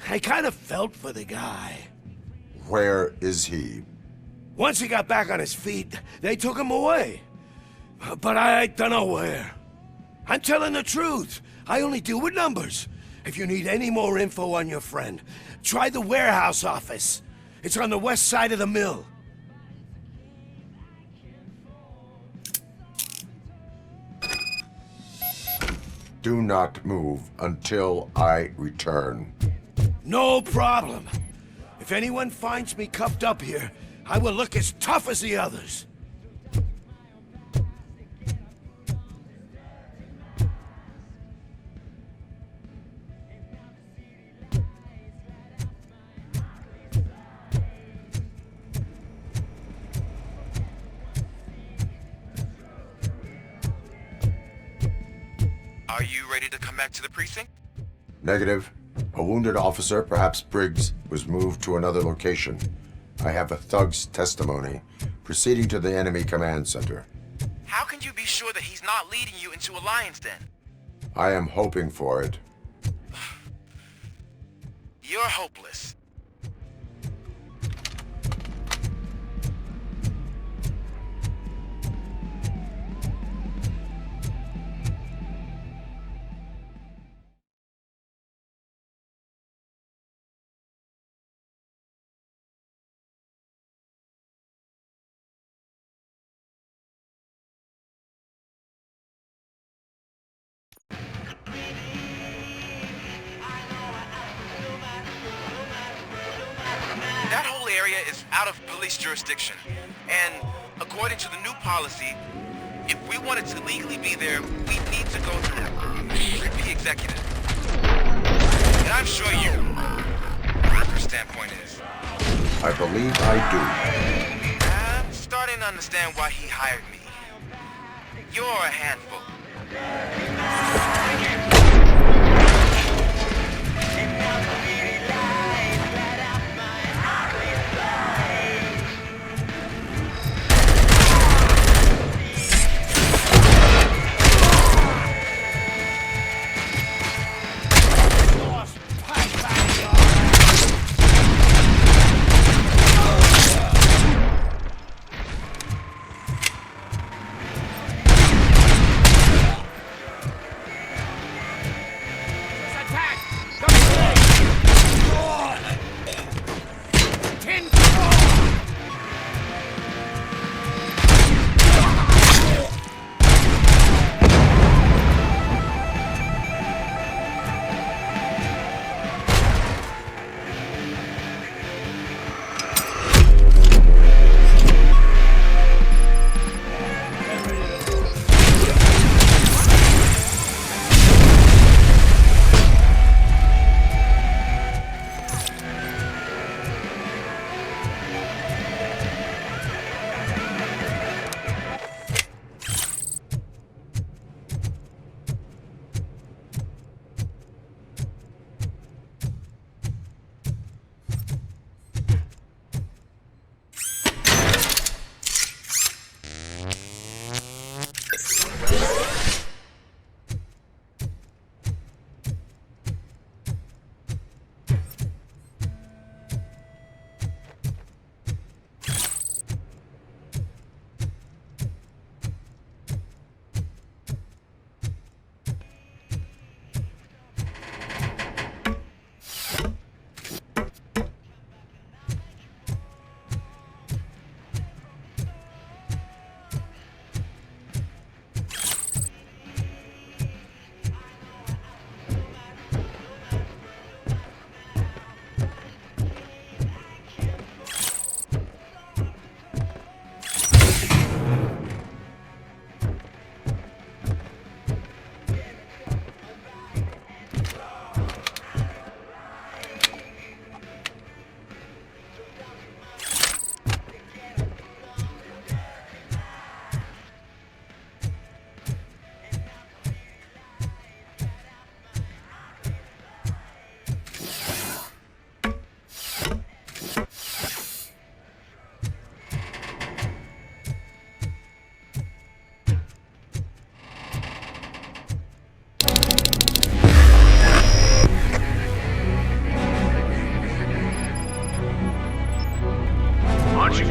I kind of felt for the guy. Where is he? Once he got back on his feet, they took him away. But I don't know where. I'm telling the truth. I only deal with numbers. If you need any more info on your friend, try the warehouse office. It's on the west side of the mill. Do not move until I return. No problem. If anyone finds me cuffed up here, I will look as tough as the others. Are you ready to come back to the precinct? Negative. A wounded officer, perhaps Briggs, was moved to another location. I have a thug's testimony, proceeding to the enemy command center. How can you be sure that he's not leading you into a lion's den? I am hoping for it. You're hopeless. That whole area is out of police jurisdiction. And according to the new policy, if we wanted to legally be there, we need to go through a creepy executive. And I'm sure you know what her standpoint is. I believe I do. I'm starting to understand why he hired me. You're a handful.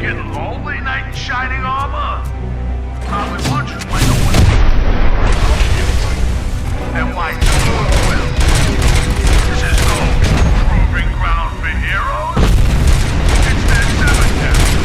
Getting lonely, knight in shining armor? Probably wondering why no one... And why no one will. This is no proving ground for heroes. It's their cemetery.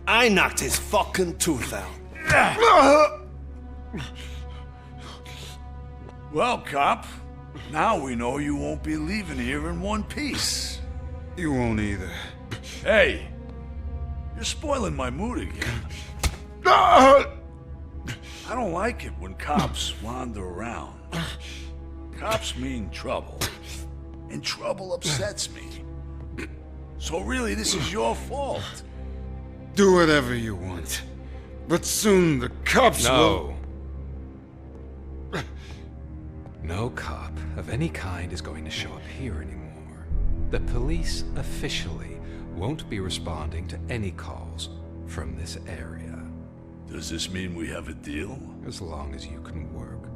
I knocked his fucking tooth out. Well, cop, now we know you won't be leaving here in one piece. You won't either. Hey, you're spoiling my mood again. I don't like it when cops wander around. Cops mean trouble, and trouble upsets me. So really, this is your fault. Do whatever you want. But soon the cops will... No cop of any kind is going to show up here anymore. The police officially won't be responding to any calls from this area. Does this mean we have a deal? As long as you can work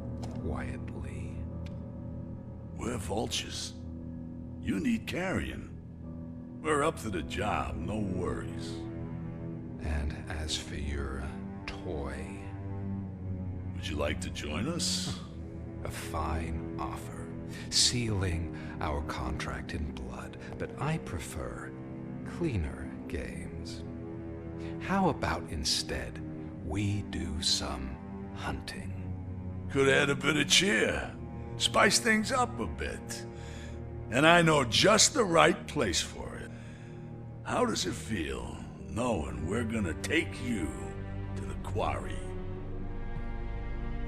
quietly. We're vultures. You need carrying. We're up to the job, no worries. And as for your toy... Would you like to join us? A fine offer, sealing our contract in blood, but I prefer cleaner games. How about instead we do some hunting? Could add a bit of cheer, spice things up a bit. And I know just the right place for it. How does it feel knowing we're gonna take you to the quarry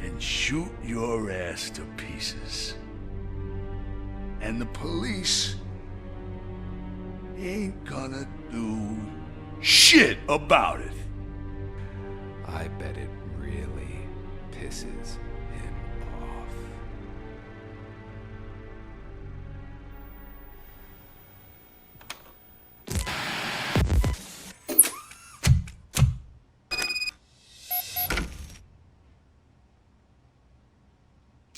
and shoot your ass to pieces? And the police ain't gonna do shit about it. I bet it really pisses him off.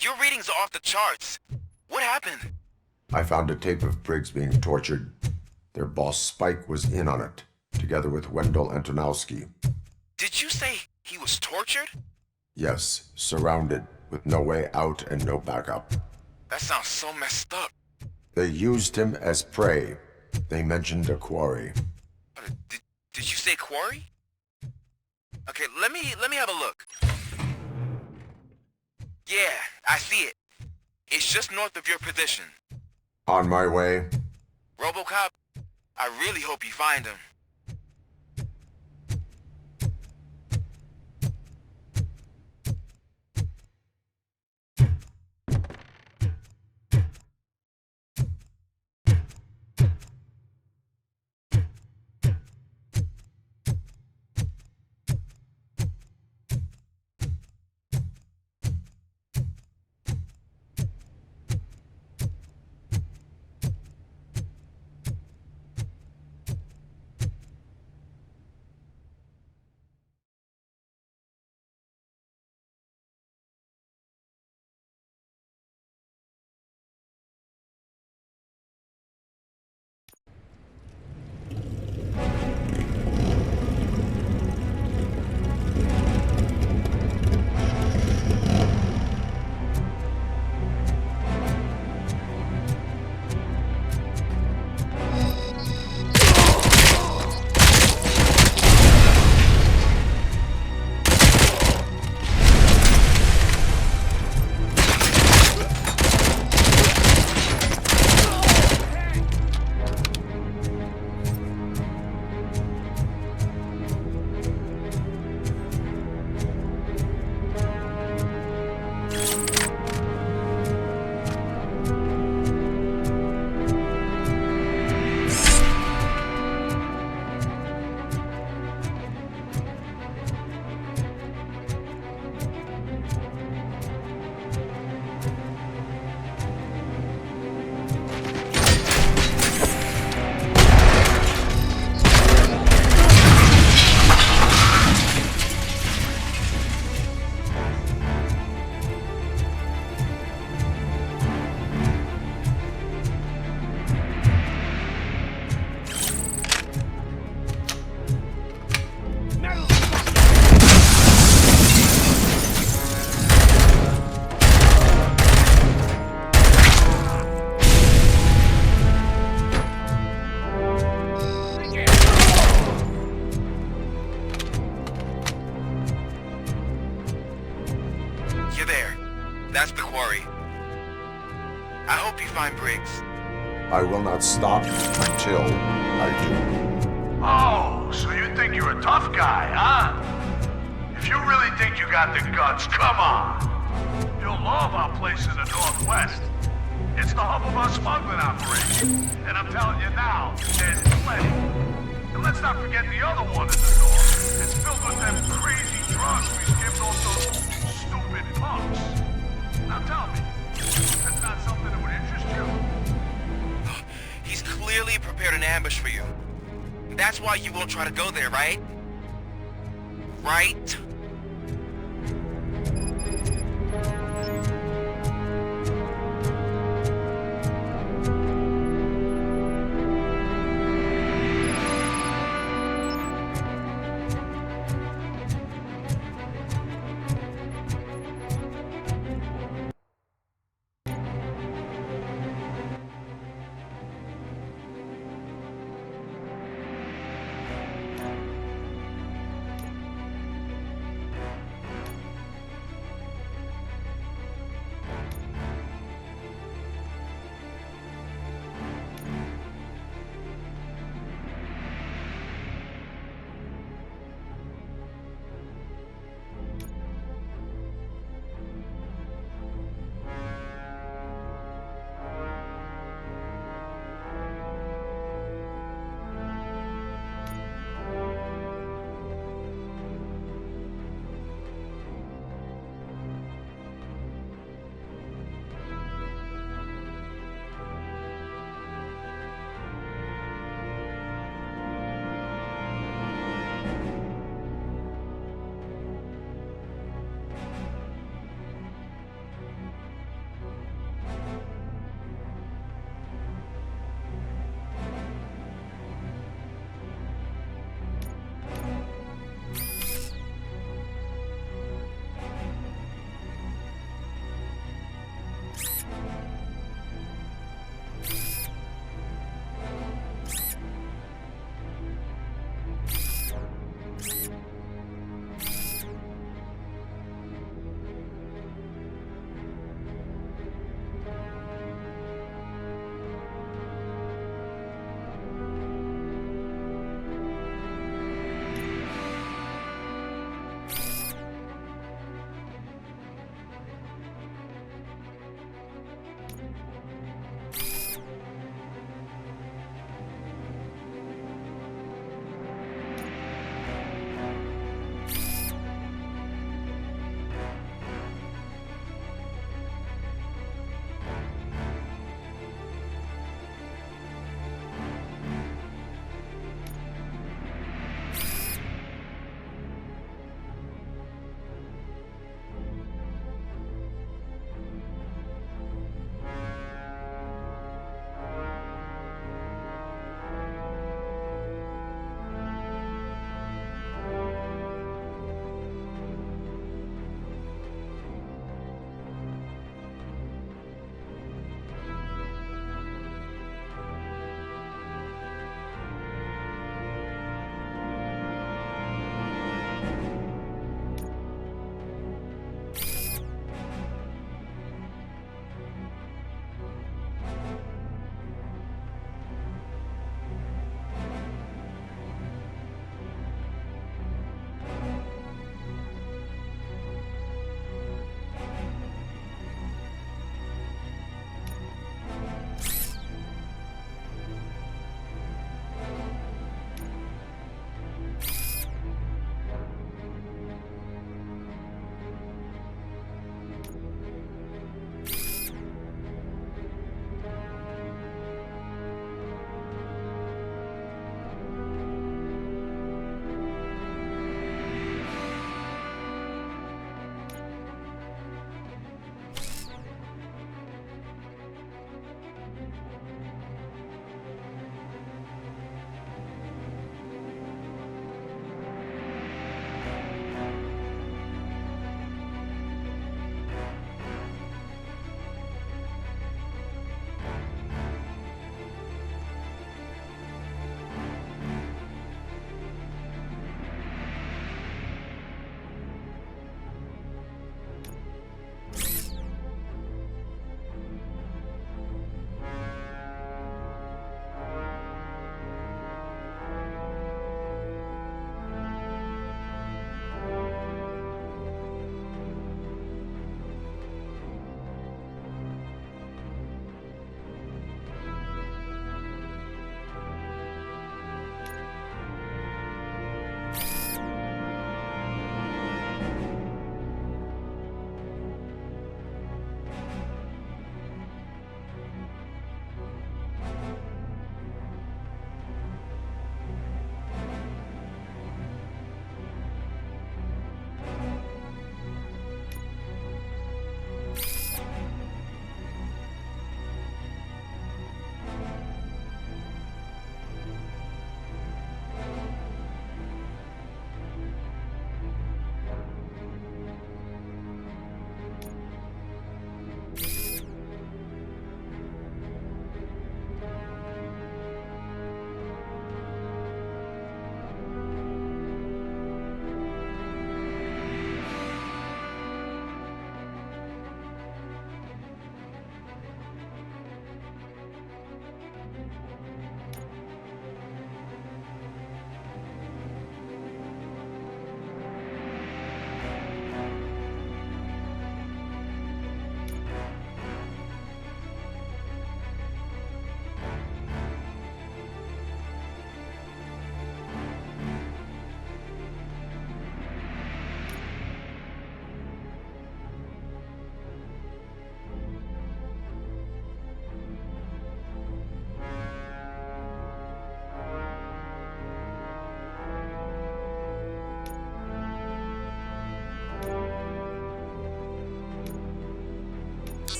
Your readings are off the charts. What happened? I found a tape of Briggs being tortured. Their boss Spike was in on it, together with Wendell Antonowski. Did you say he was tortured? Yes, surrounded, with no way out and no backup. That sounds so messed up. They used him as prey. They mentioned a quarry. Did you say quarry? Okay, let me have a look. Yeah, I see it. It's just north of your position. On my way. Robocop, I really hope you find him. I will not stop until I do. Oh, so you think you're a tough guy, huh? If you really think you got the guts, come on. You'll love our place in the Northwest. It's the hub of our smuggling operation. And I'm telling you now, there's plenty. And let's not forget the other one in the north. It's filled with them crazy drugs we skipped off those stupid punks. Now tell me, that's not something that would interest you? He's clearly prepared an ambush for you. That's why you won't try to go there, right? Right?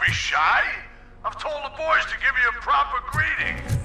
be shy. I've told the boys to give you a proper greeting.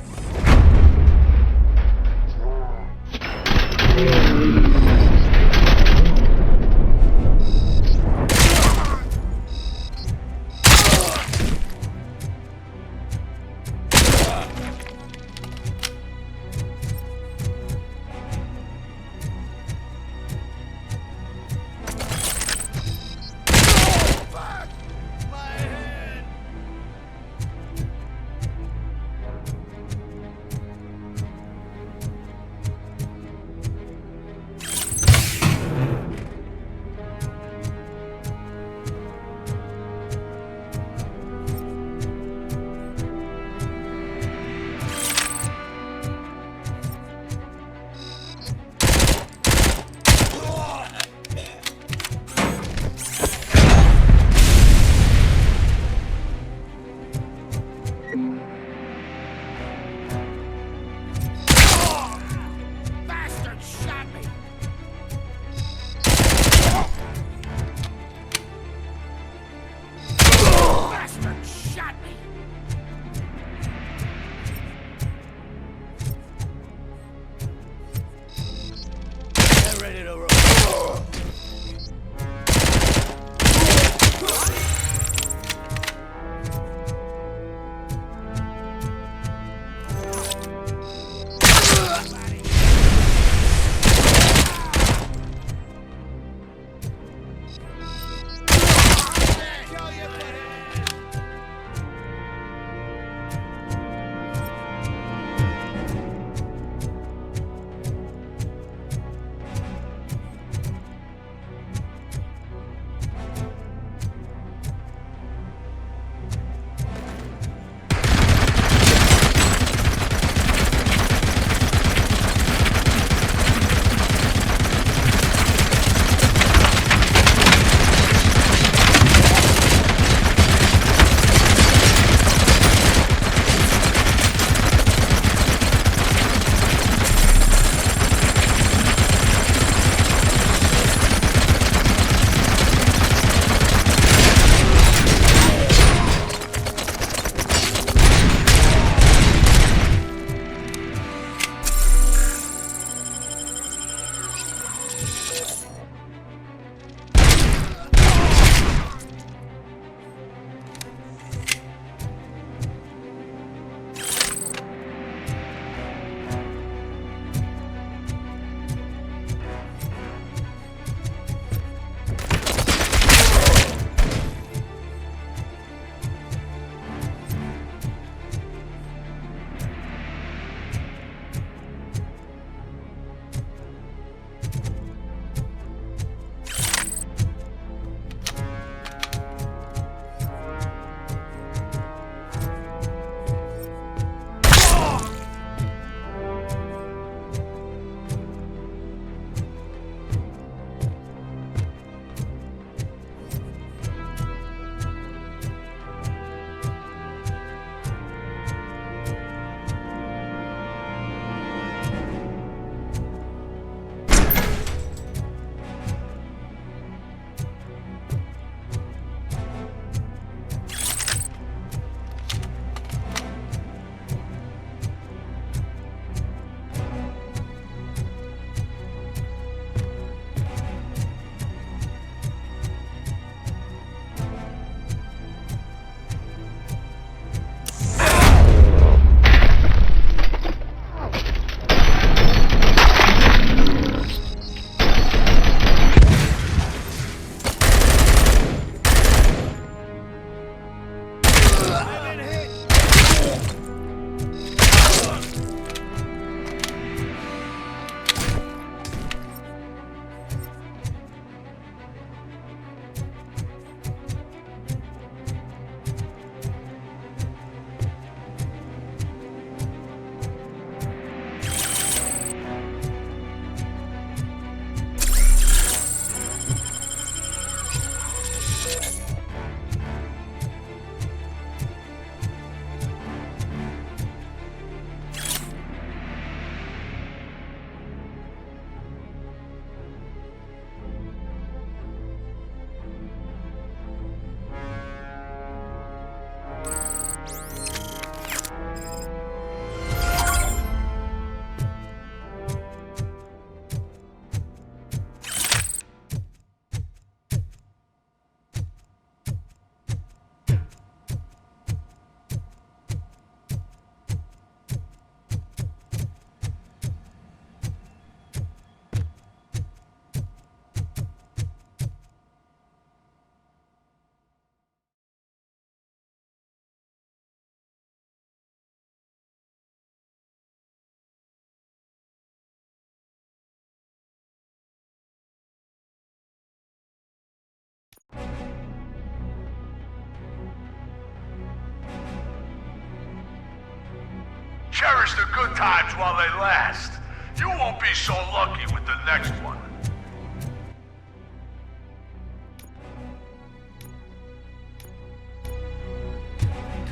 Cherish the good times while they last. You won't be so lucky with the next one.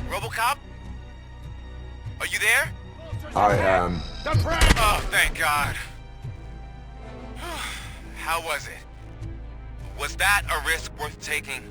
Robocop? Are you there? I am. Oh, thank God. How was it? Was that a risk worth taking?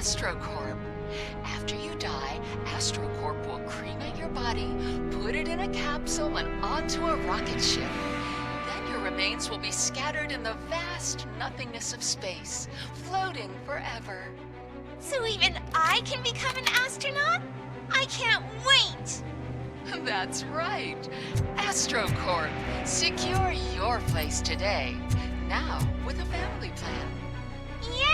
AstroCorp. After you die, AstroCorp will cremate your body, put it in a capsule and onto a rocket ship. Then your remains will be scattered in the vast nothingness of space, floating forever. So even I can become an astronaut? I can't wait! That's right. AstroCorp. Secure your place today. Now with a family plan. Yay!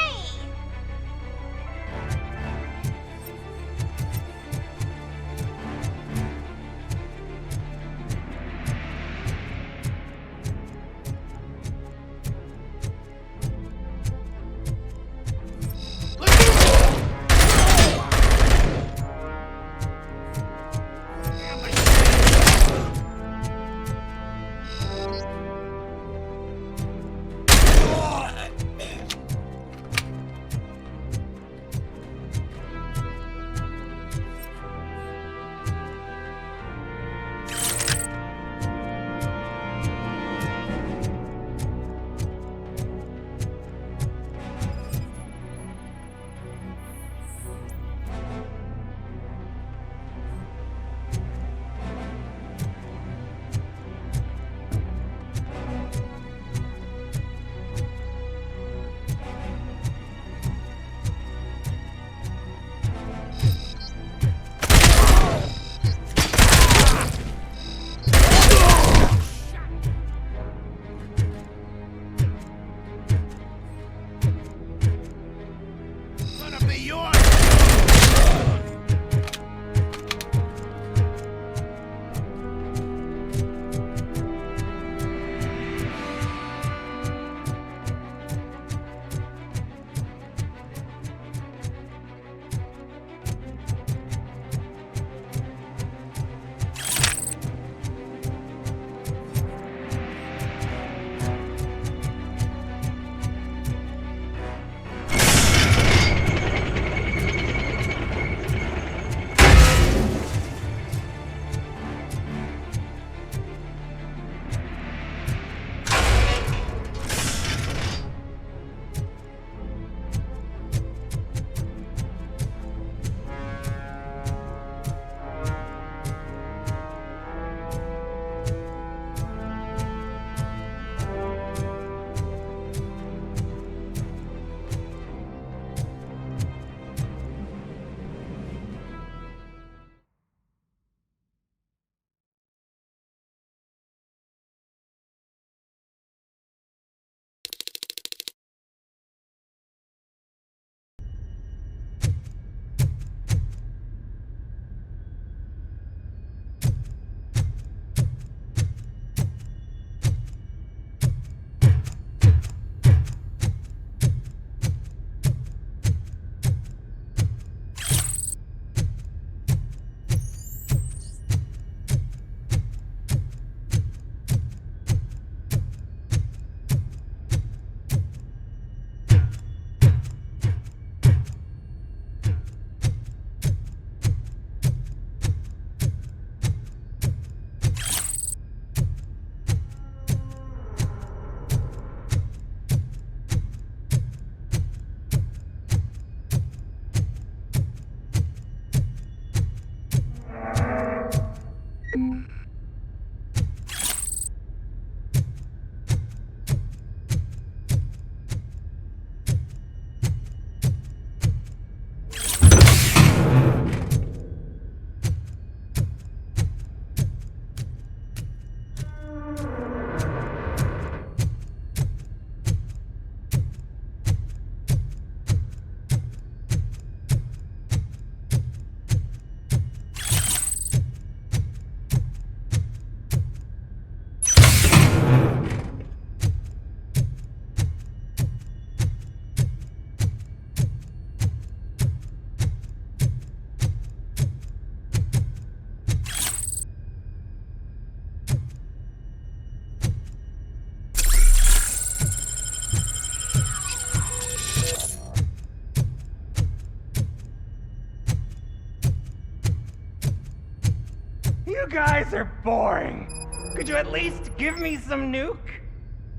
You guys are boring. Could you at least give me some nuke?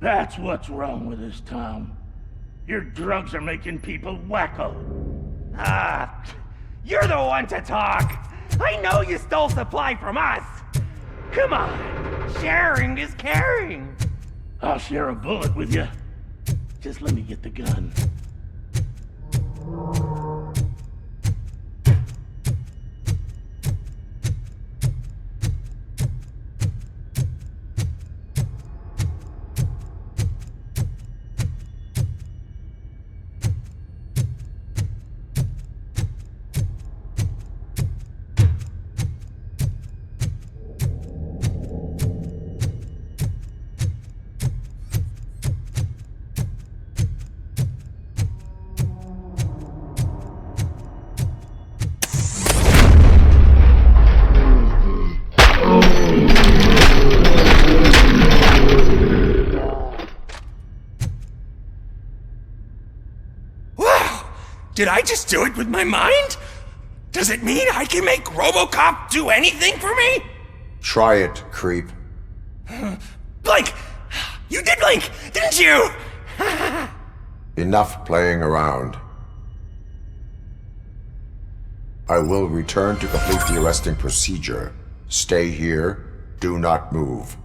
That's what's wrong with this town. Your drugs are making people wacko. Ah, you're the one to talk. I know you stole supply from us. Come on, sharing is caring. I'll share a bullet with you. Just let me get the gun. Did I just do it with my mind? Does it mean I can make Robocop do anything for me? Try it, creep. Blink! You did blink, didn't you? Enough playing around. I will return to complete the arresting procedure. Stay here. Do not move.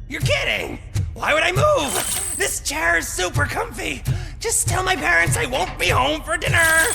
You're kidding! Why would I move? This chair is super comfy. Just tell my parents I won't be home for dinner.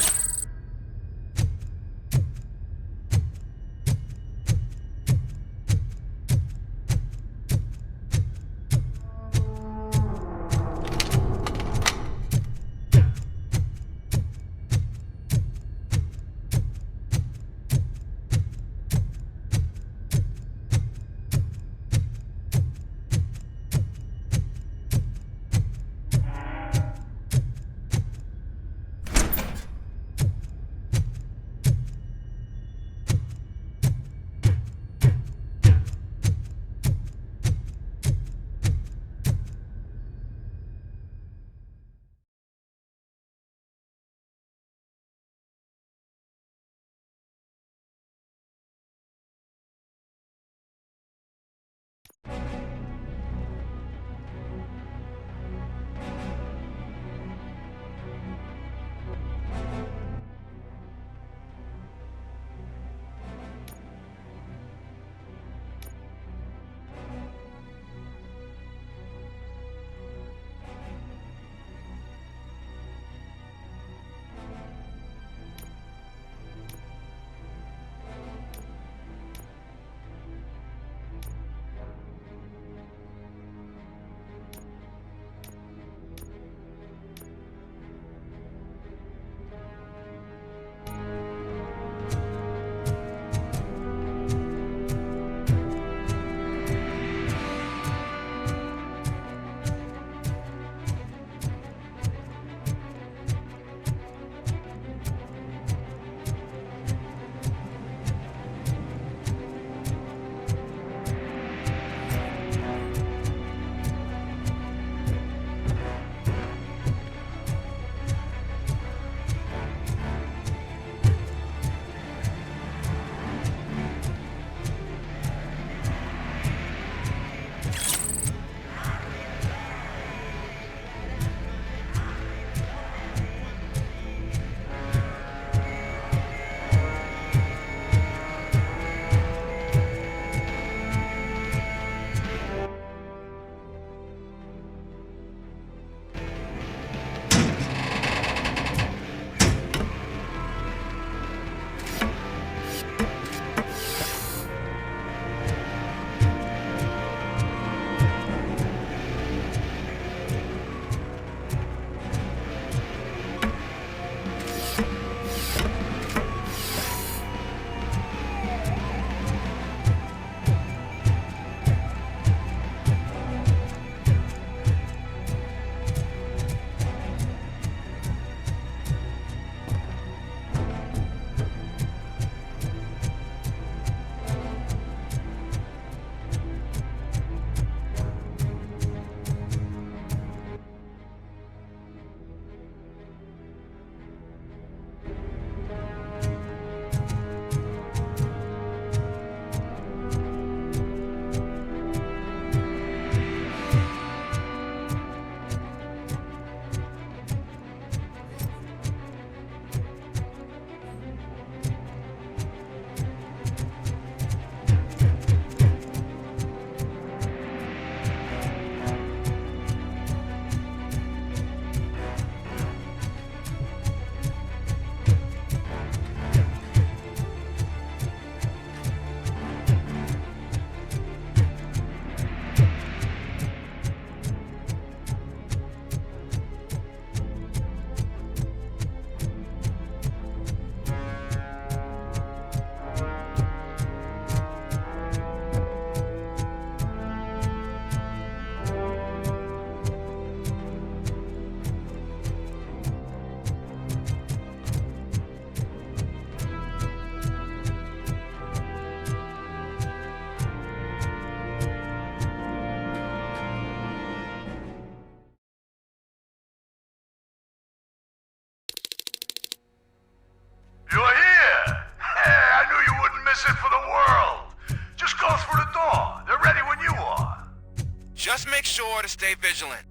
make sure to stay vigilant.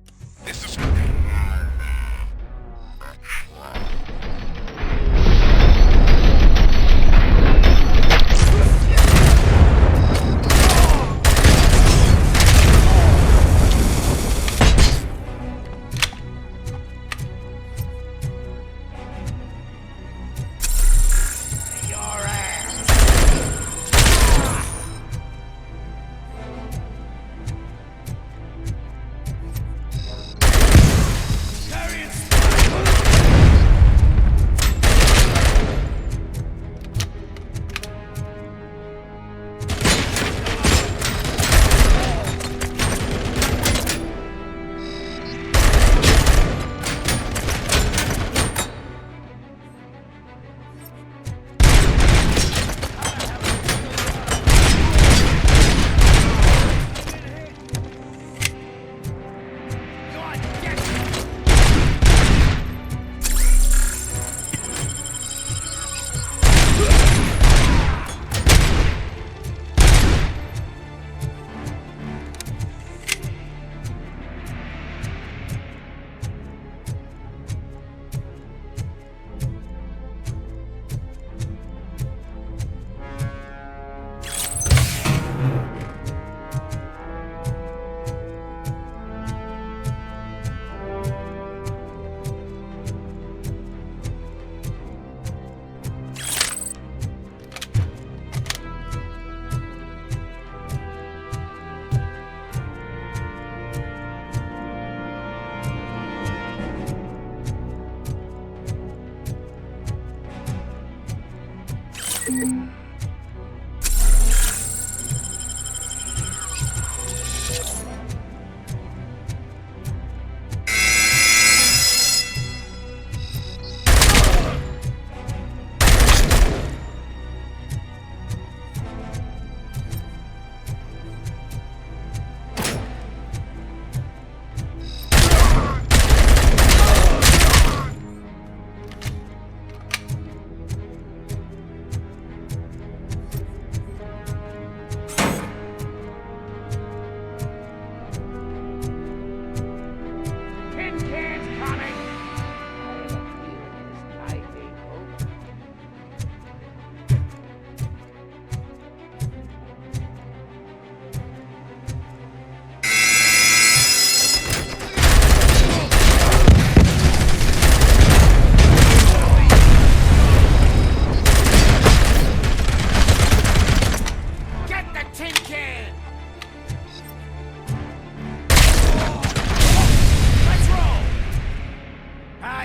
This is...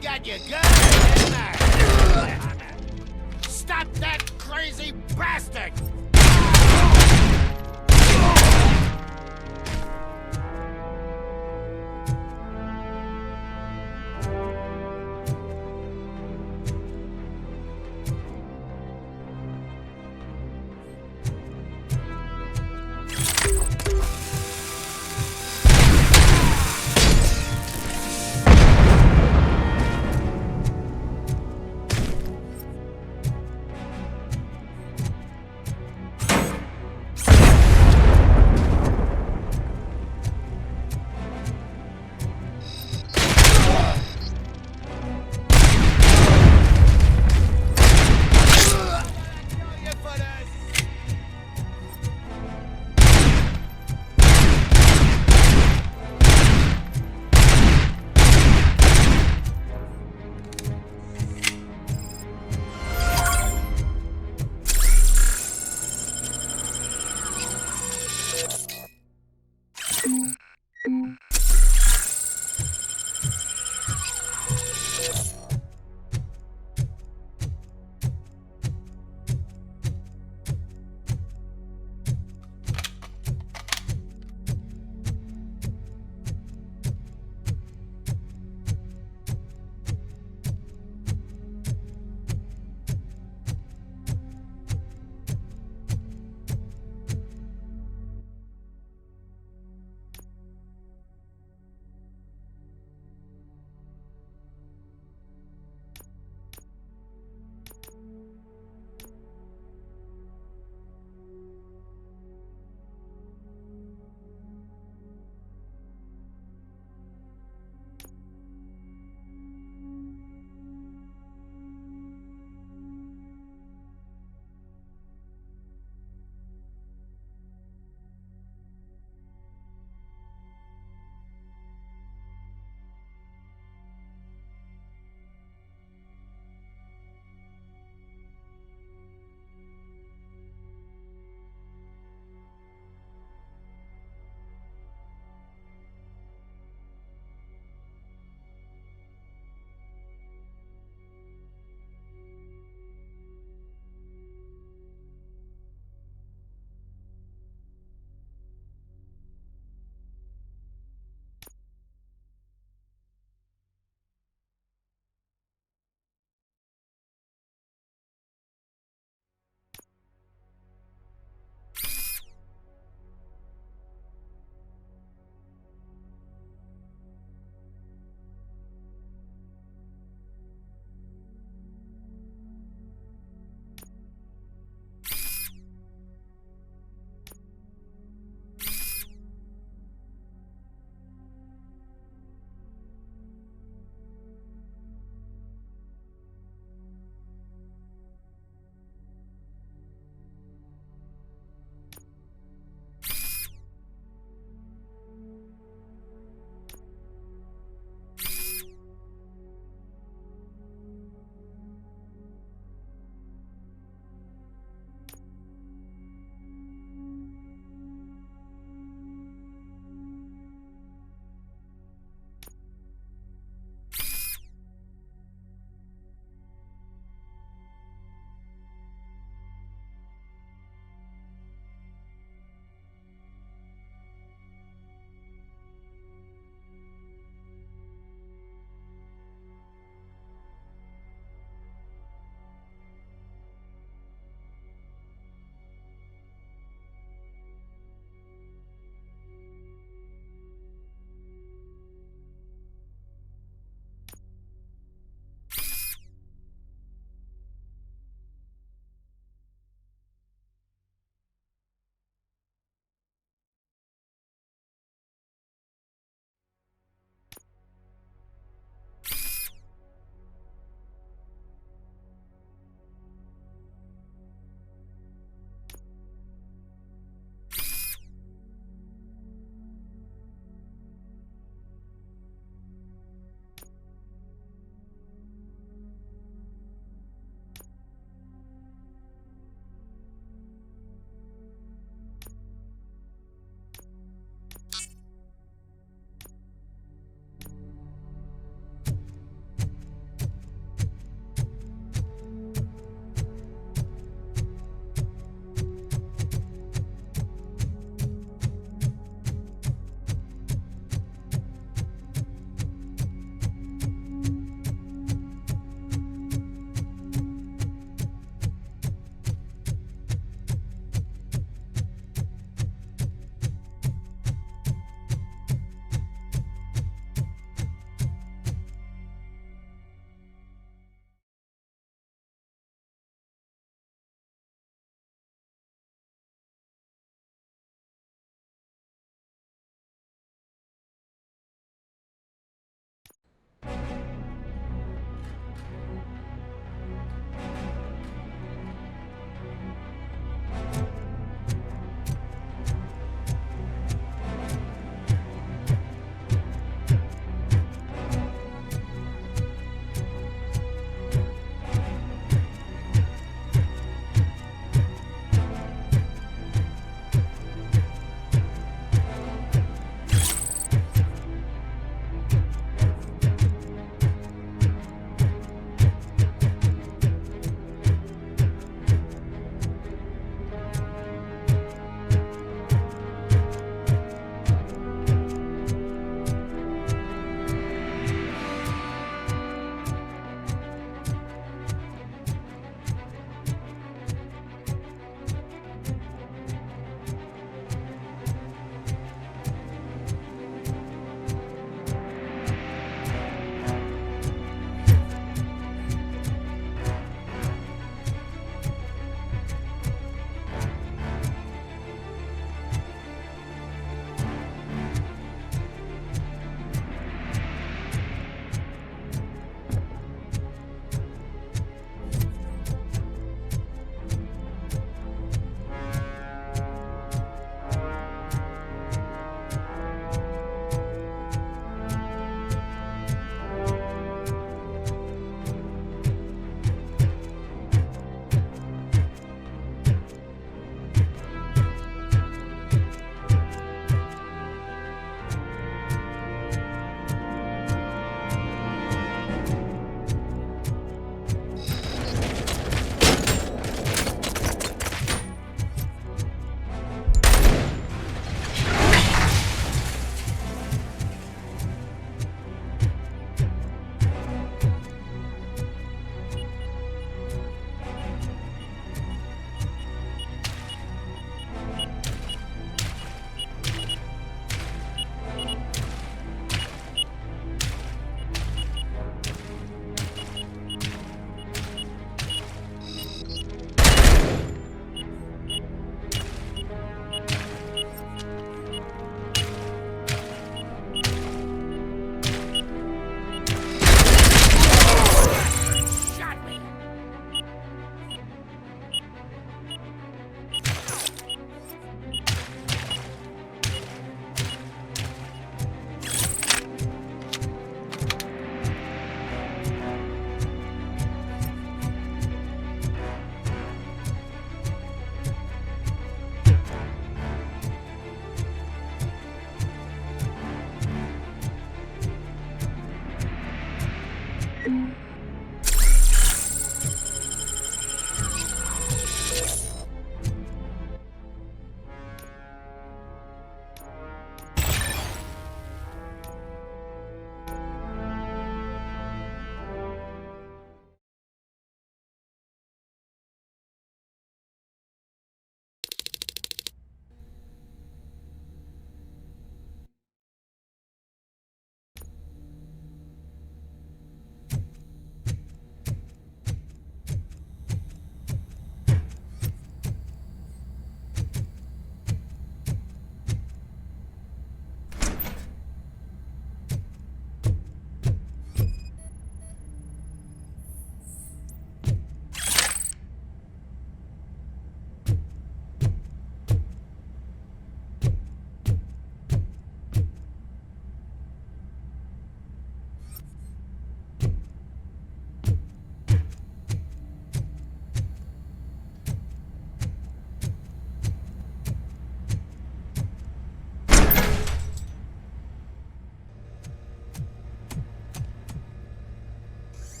got you good, didn't I? Stop that crazy bastard!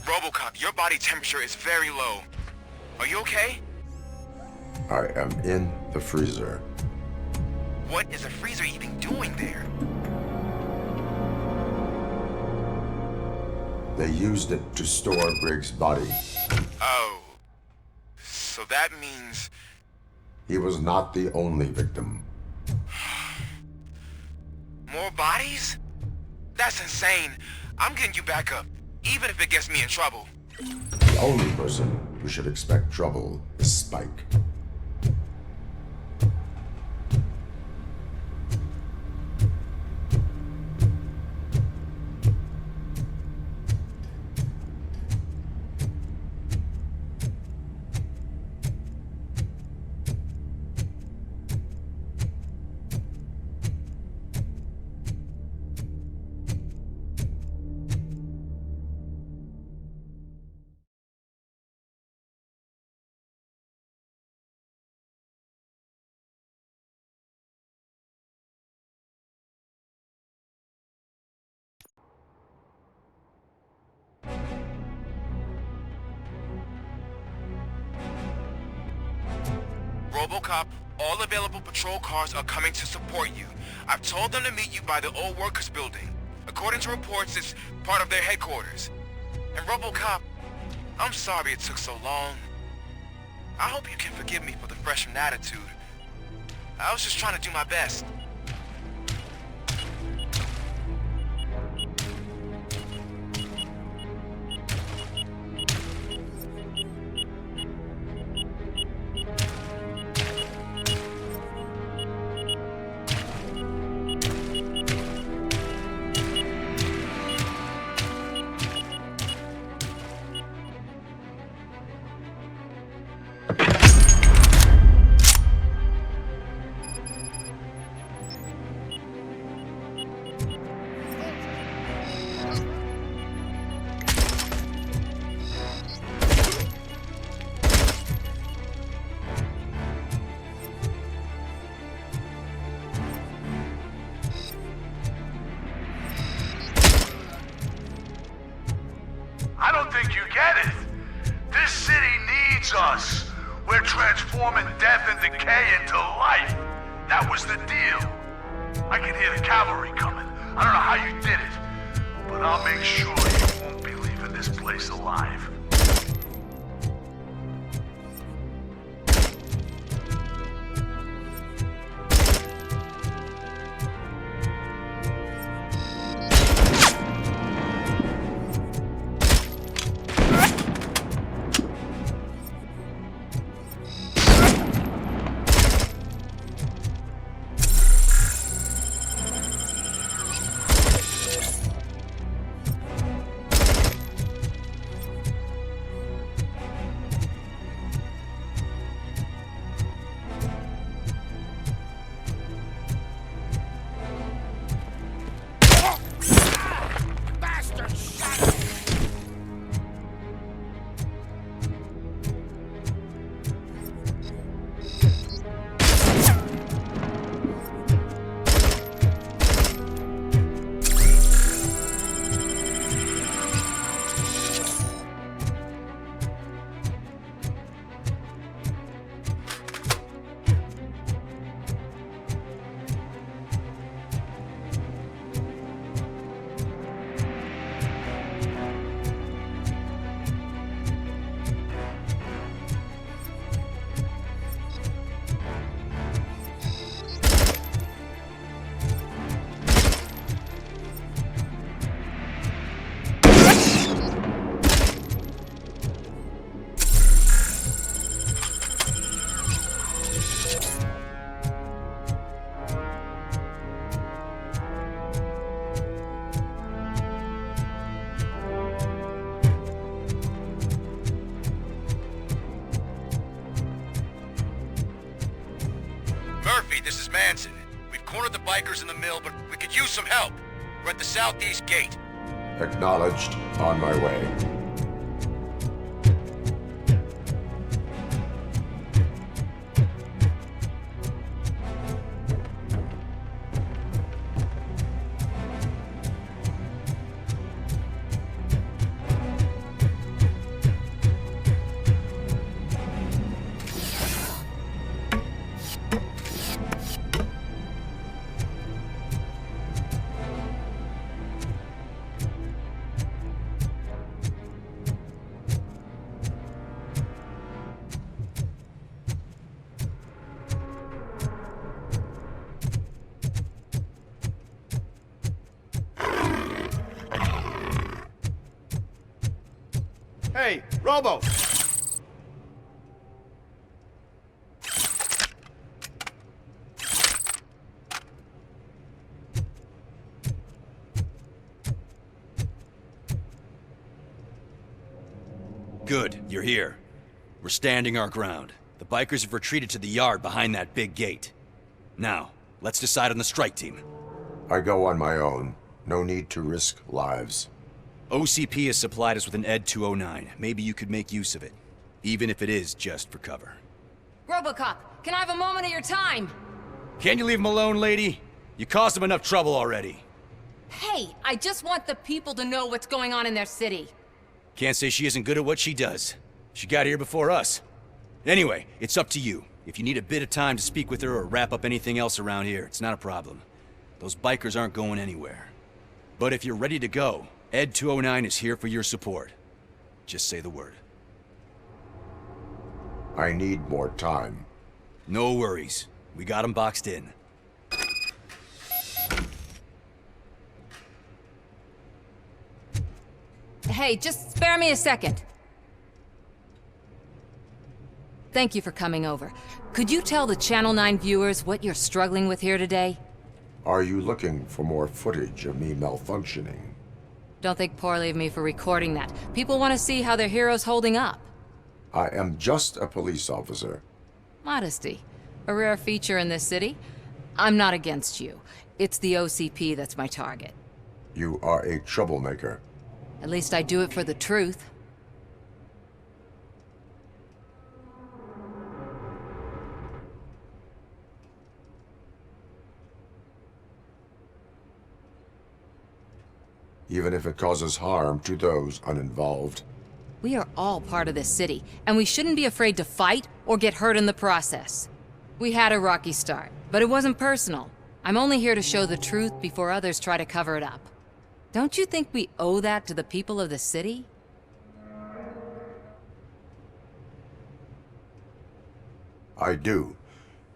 Robocop, your body temperature is very low. Are you okay? I am in the freezer. What is the freezer even doing there? They used it to store Briggs' body. Oh. So that means... He was not the only victim. More bodies? That's insane. I'm getting you back up, even if it gets me in trouble. The only person who should expect trouble is Spike. Robocop, all available patrol cars are coming to support you. I've told them to meet you by the old workers building. According to reports, it's part of their headquarters. And Robocop, I'm sorry it took so long. I hope you can forgive me for the freshman attitude. I was just trying to do my best. I don't think you get it. This city needs us. We're transforming death and decay into life. That was the deal. I can hear the cavalry coming. I don't know how you did it, but I'll make sure you won't be leaving this place alive. This is Manson. We've cornered the bikers in the mill, but we could use some help. We're at the southeast gate. Acknowledged. On my way. Hey, Robo! Good, you're here. We're standing our ground. The bikers have retreated to the yard behind that big gate. Now, let's decide on the strike team. I go on my own. No need to risk lives. OCP has supplied us with an ED 209. Maybe you could make use of it. Even if it is just for cover. Robocop, can I have a moment of your time? Can't you leave him alone, lady? You caused him enough trouble already. Hey, I just want the people to know what's going on in their city. Can't say she isn't good at what she does. She got here before us. Anyway, it's up to you. If you need a bit of time to speak with her or wrap up anything else around here, it's not a problem. Those bikers aren't going anywhere. But if you're ready to go, ED 209 is here for your support. Just say the word. I need more time. No worries. We got them boxed in. Hey, just spare me a second. Thank you for coming over. Could you tell the Channel 9 viewers what you're struggling with here today? Are you looking for more footage of me malfunctioning? Don't think poorly of me for recording that. People want to see how their hero's holding up. I am just a police officer. Modesty. A rare feature in this city. I'm not against you. It's the OCP that's my target. You are a troublemaker. At least I do it for the truth. Even if it causes harm to those uninvolved. We are all part of this city, and we shouldn't be afraid to fight or get hurt in the process. We had a rocky start, but it wasn't personal. I'm only here to show the truth before others try to cover it up. Don't you think we owe that to the people of the city? I do.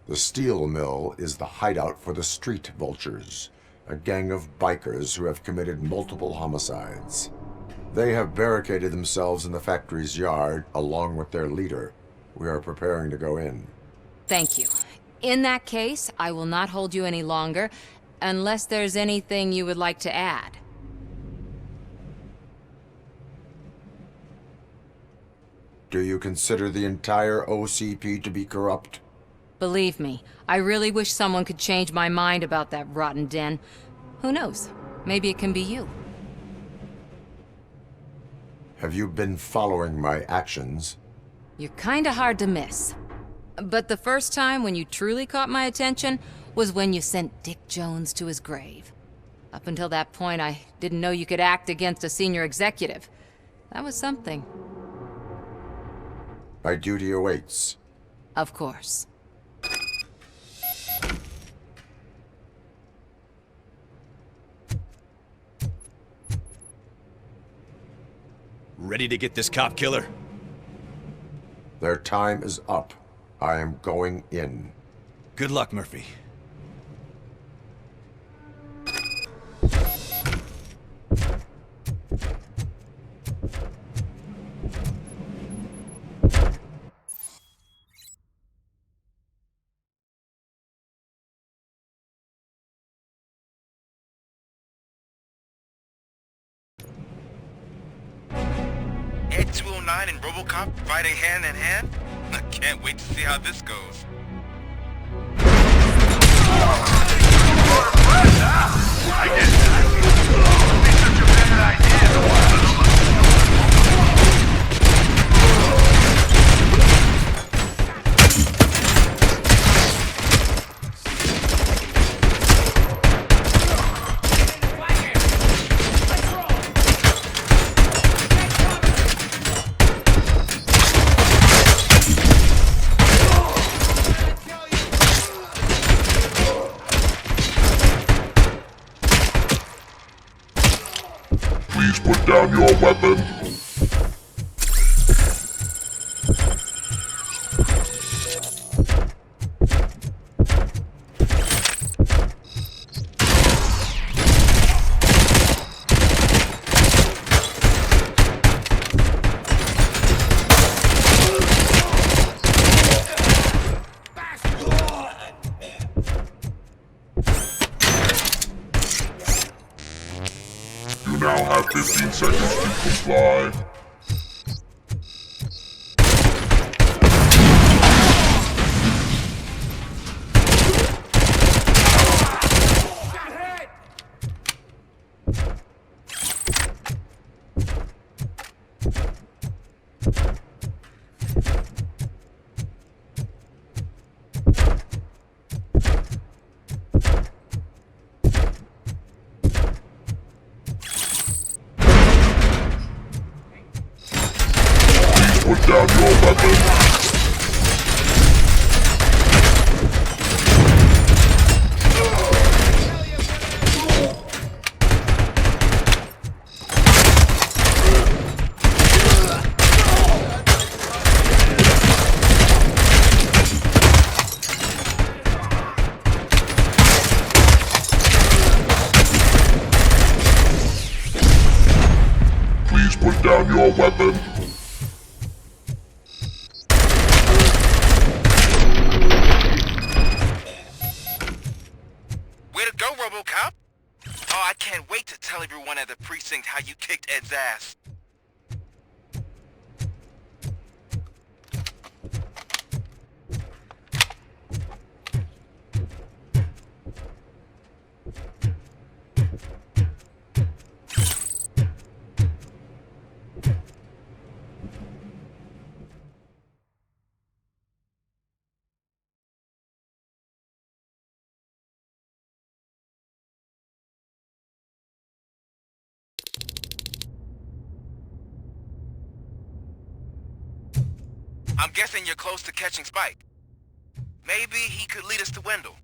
The steel mill is the hideout for the street vultures, a gang of bikers who have committed multiple homicides. They have barricaded themselves in the factory's yard along with their leader. We are preparing to go in. Thank you. In that case, I will not hold you any longer, unless there's anything you would like to add. Do you consider the entire OCP to be corrupt? Believe me, I really wish someone could change my mind about that rotten den. Who knows? Maybe it can be you. Have you been following my actions? You're kinda hard to miss. But the first time when you truly caught my attention was when you sent Dick Jones to his grave. Up until that point, I didn't know you could act against a senior executive. That was something. My duty awaits. Of course. Ready to get this cop killer? Their time is up. I am going in. Good luck, Murphy. Ed 209 and Robocop fighting hand in hand? I can't wait to see how this goes. I guess that would be such a bad idea. Please put down your weapon. will fly. Put down your weapon. Please put down your weapon. Robocop? Oh, I can't wait to tell everyone at the precinct how you kicked Ed's ass. I'm guessing you're close to catching Spike. Maybe he could lead us to Wendell.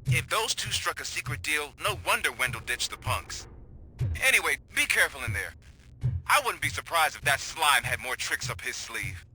If those two struck a secret deal, no wonder Wendell ditched the punks. Anyway, be careful in there. I wouldn't be surprised if that slime had more tricks up his sleeve.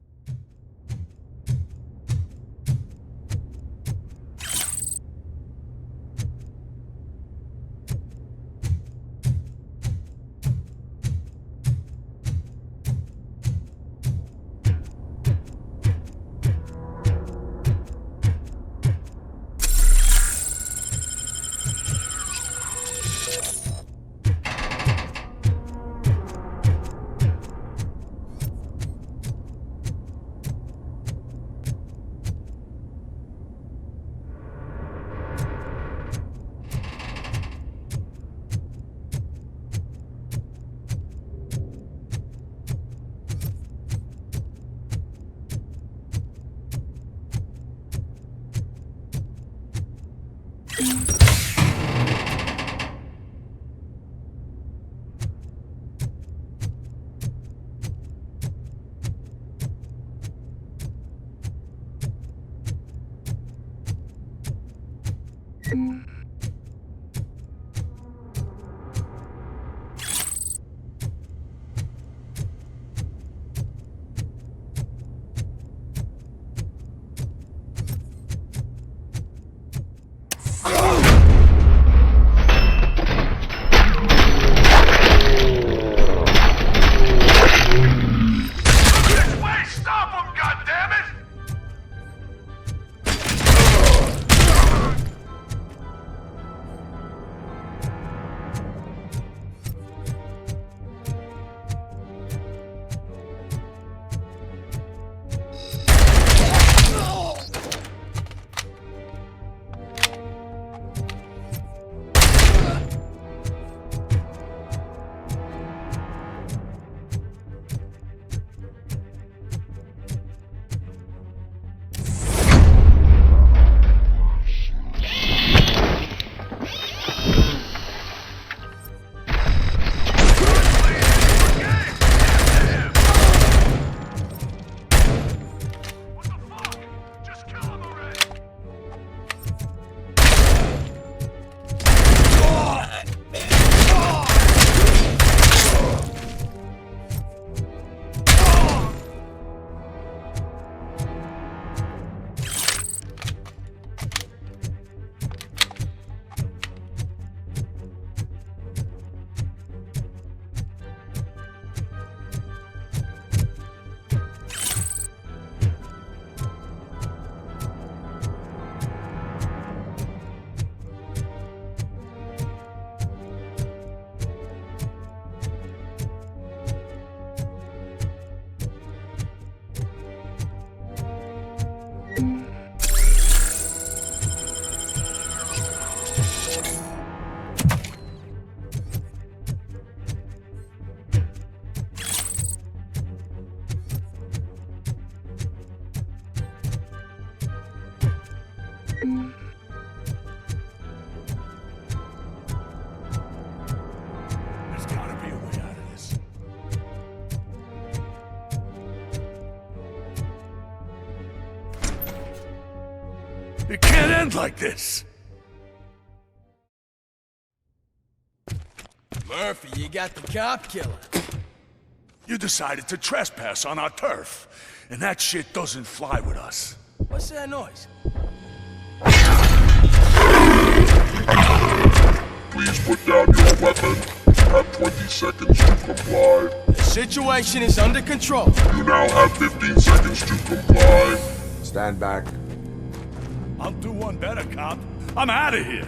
There's gotta be a way out of this. It can't end like this! Murphy, you got the cop killer. You decided to trespass on our turf, and that shit doesn't fly with us. What's that noise? Please put down your weapon. You have 20 seconds to comply. The situation is under control. You now have 15 seconds to comply. Stand back. I'll do one better, cop. I'm out of here.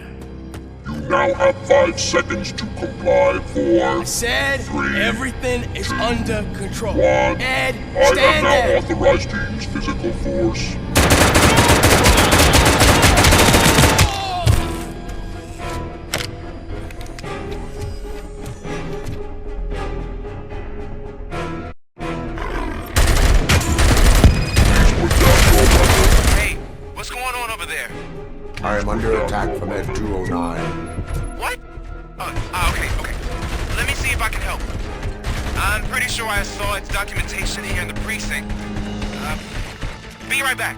You now have 5 seconds to comply. 4, I said 3, everything is under control. 1. Ed, I stand am now there. authorized to use physical force. Hey, what's going on over there? I am under attack from Ed 209. What? Okay. Let me see if I can help. I'm pretty sure I saw its documentation here in the precinct. Be right back.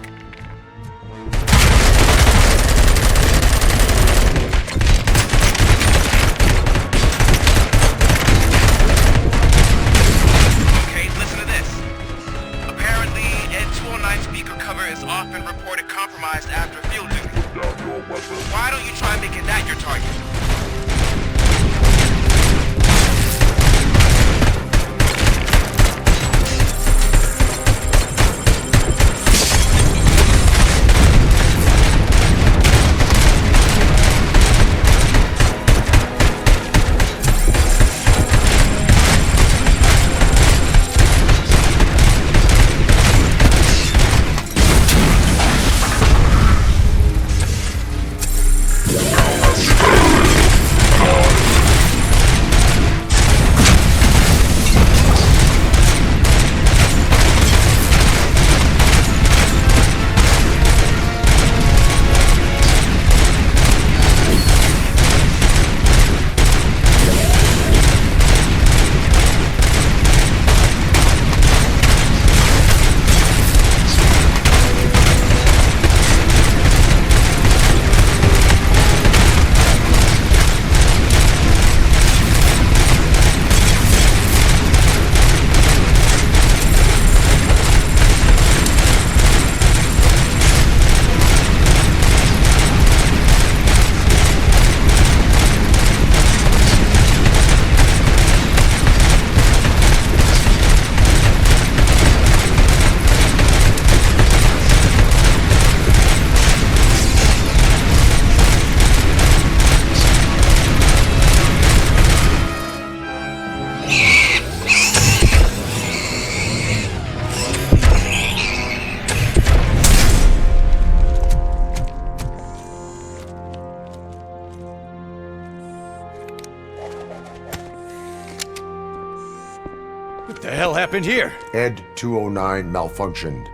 Okay, listen to this. Apparently, Ed 209 speaker cover is often reported compromised after field duty. Why don't you try making that your target? What the hell happened here? Ed 209 malfunctioned.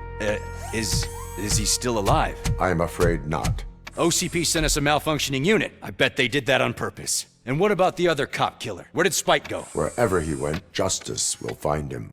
Is he still alive? I am afraid not. OCP sent us a malfunctioning unit. I bet they did that on purpose. And what about the other cop killer? Where did Spike go? Wherever he went, justice will find him.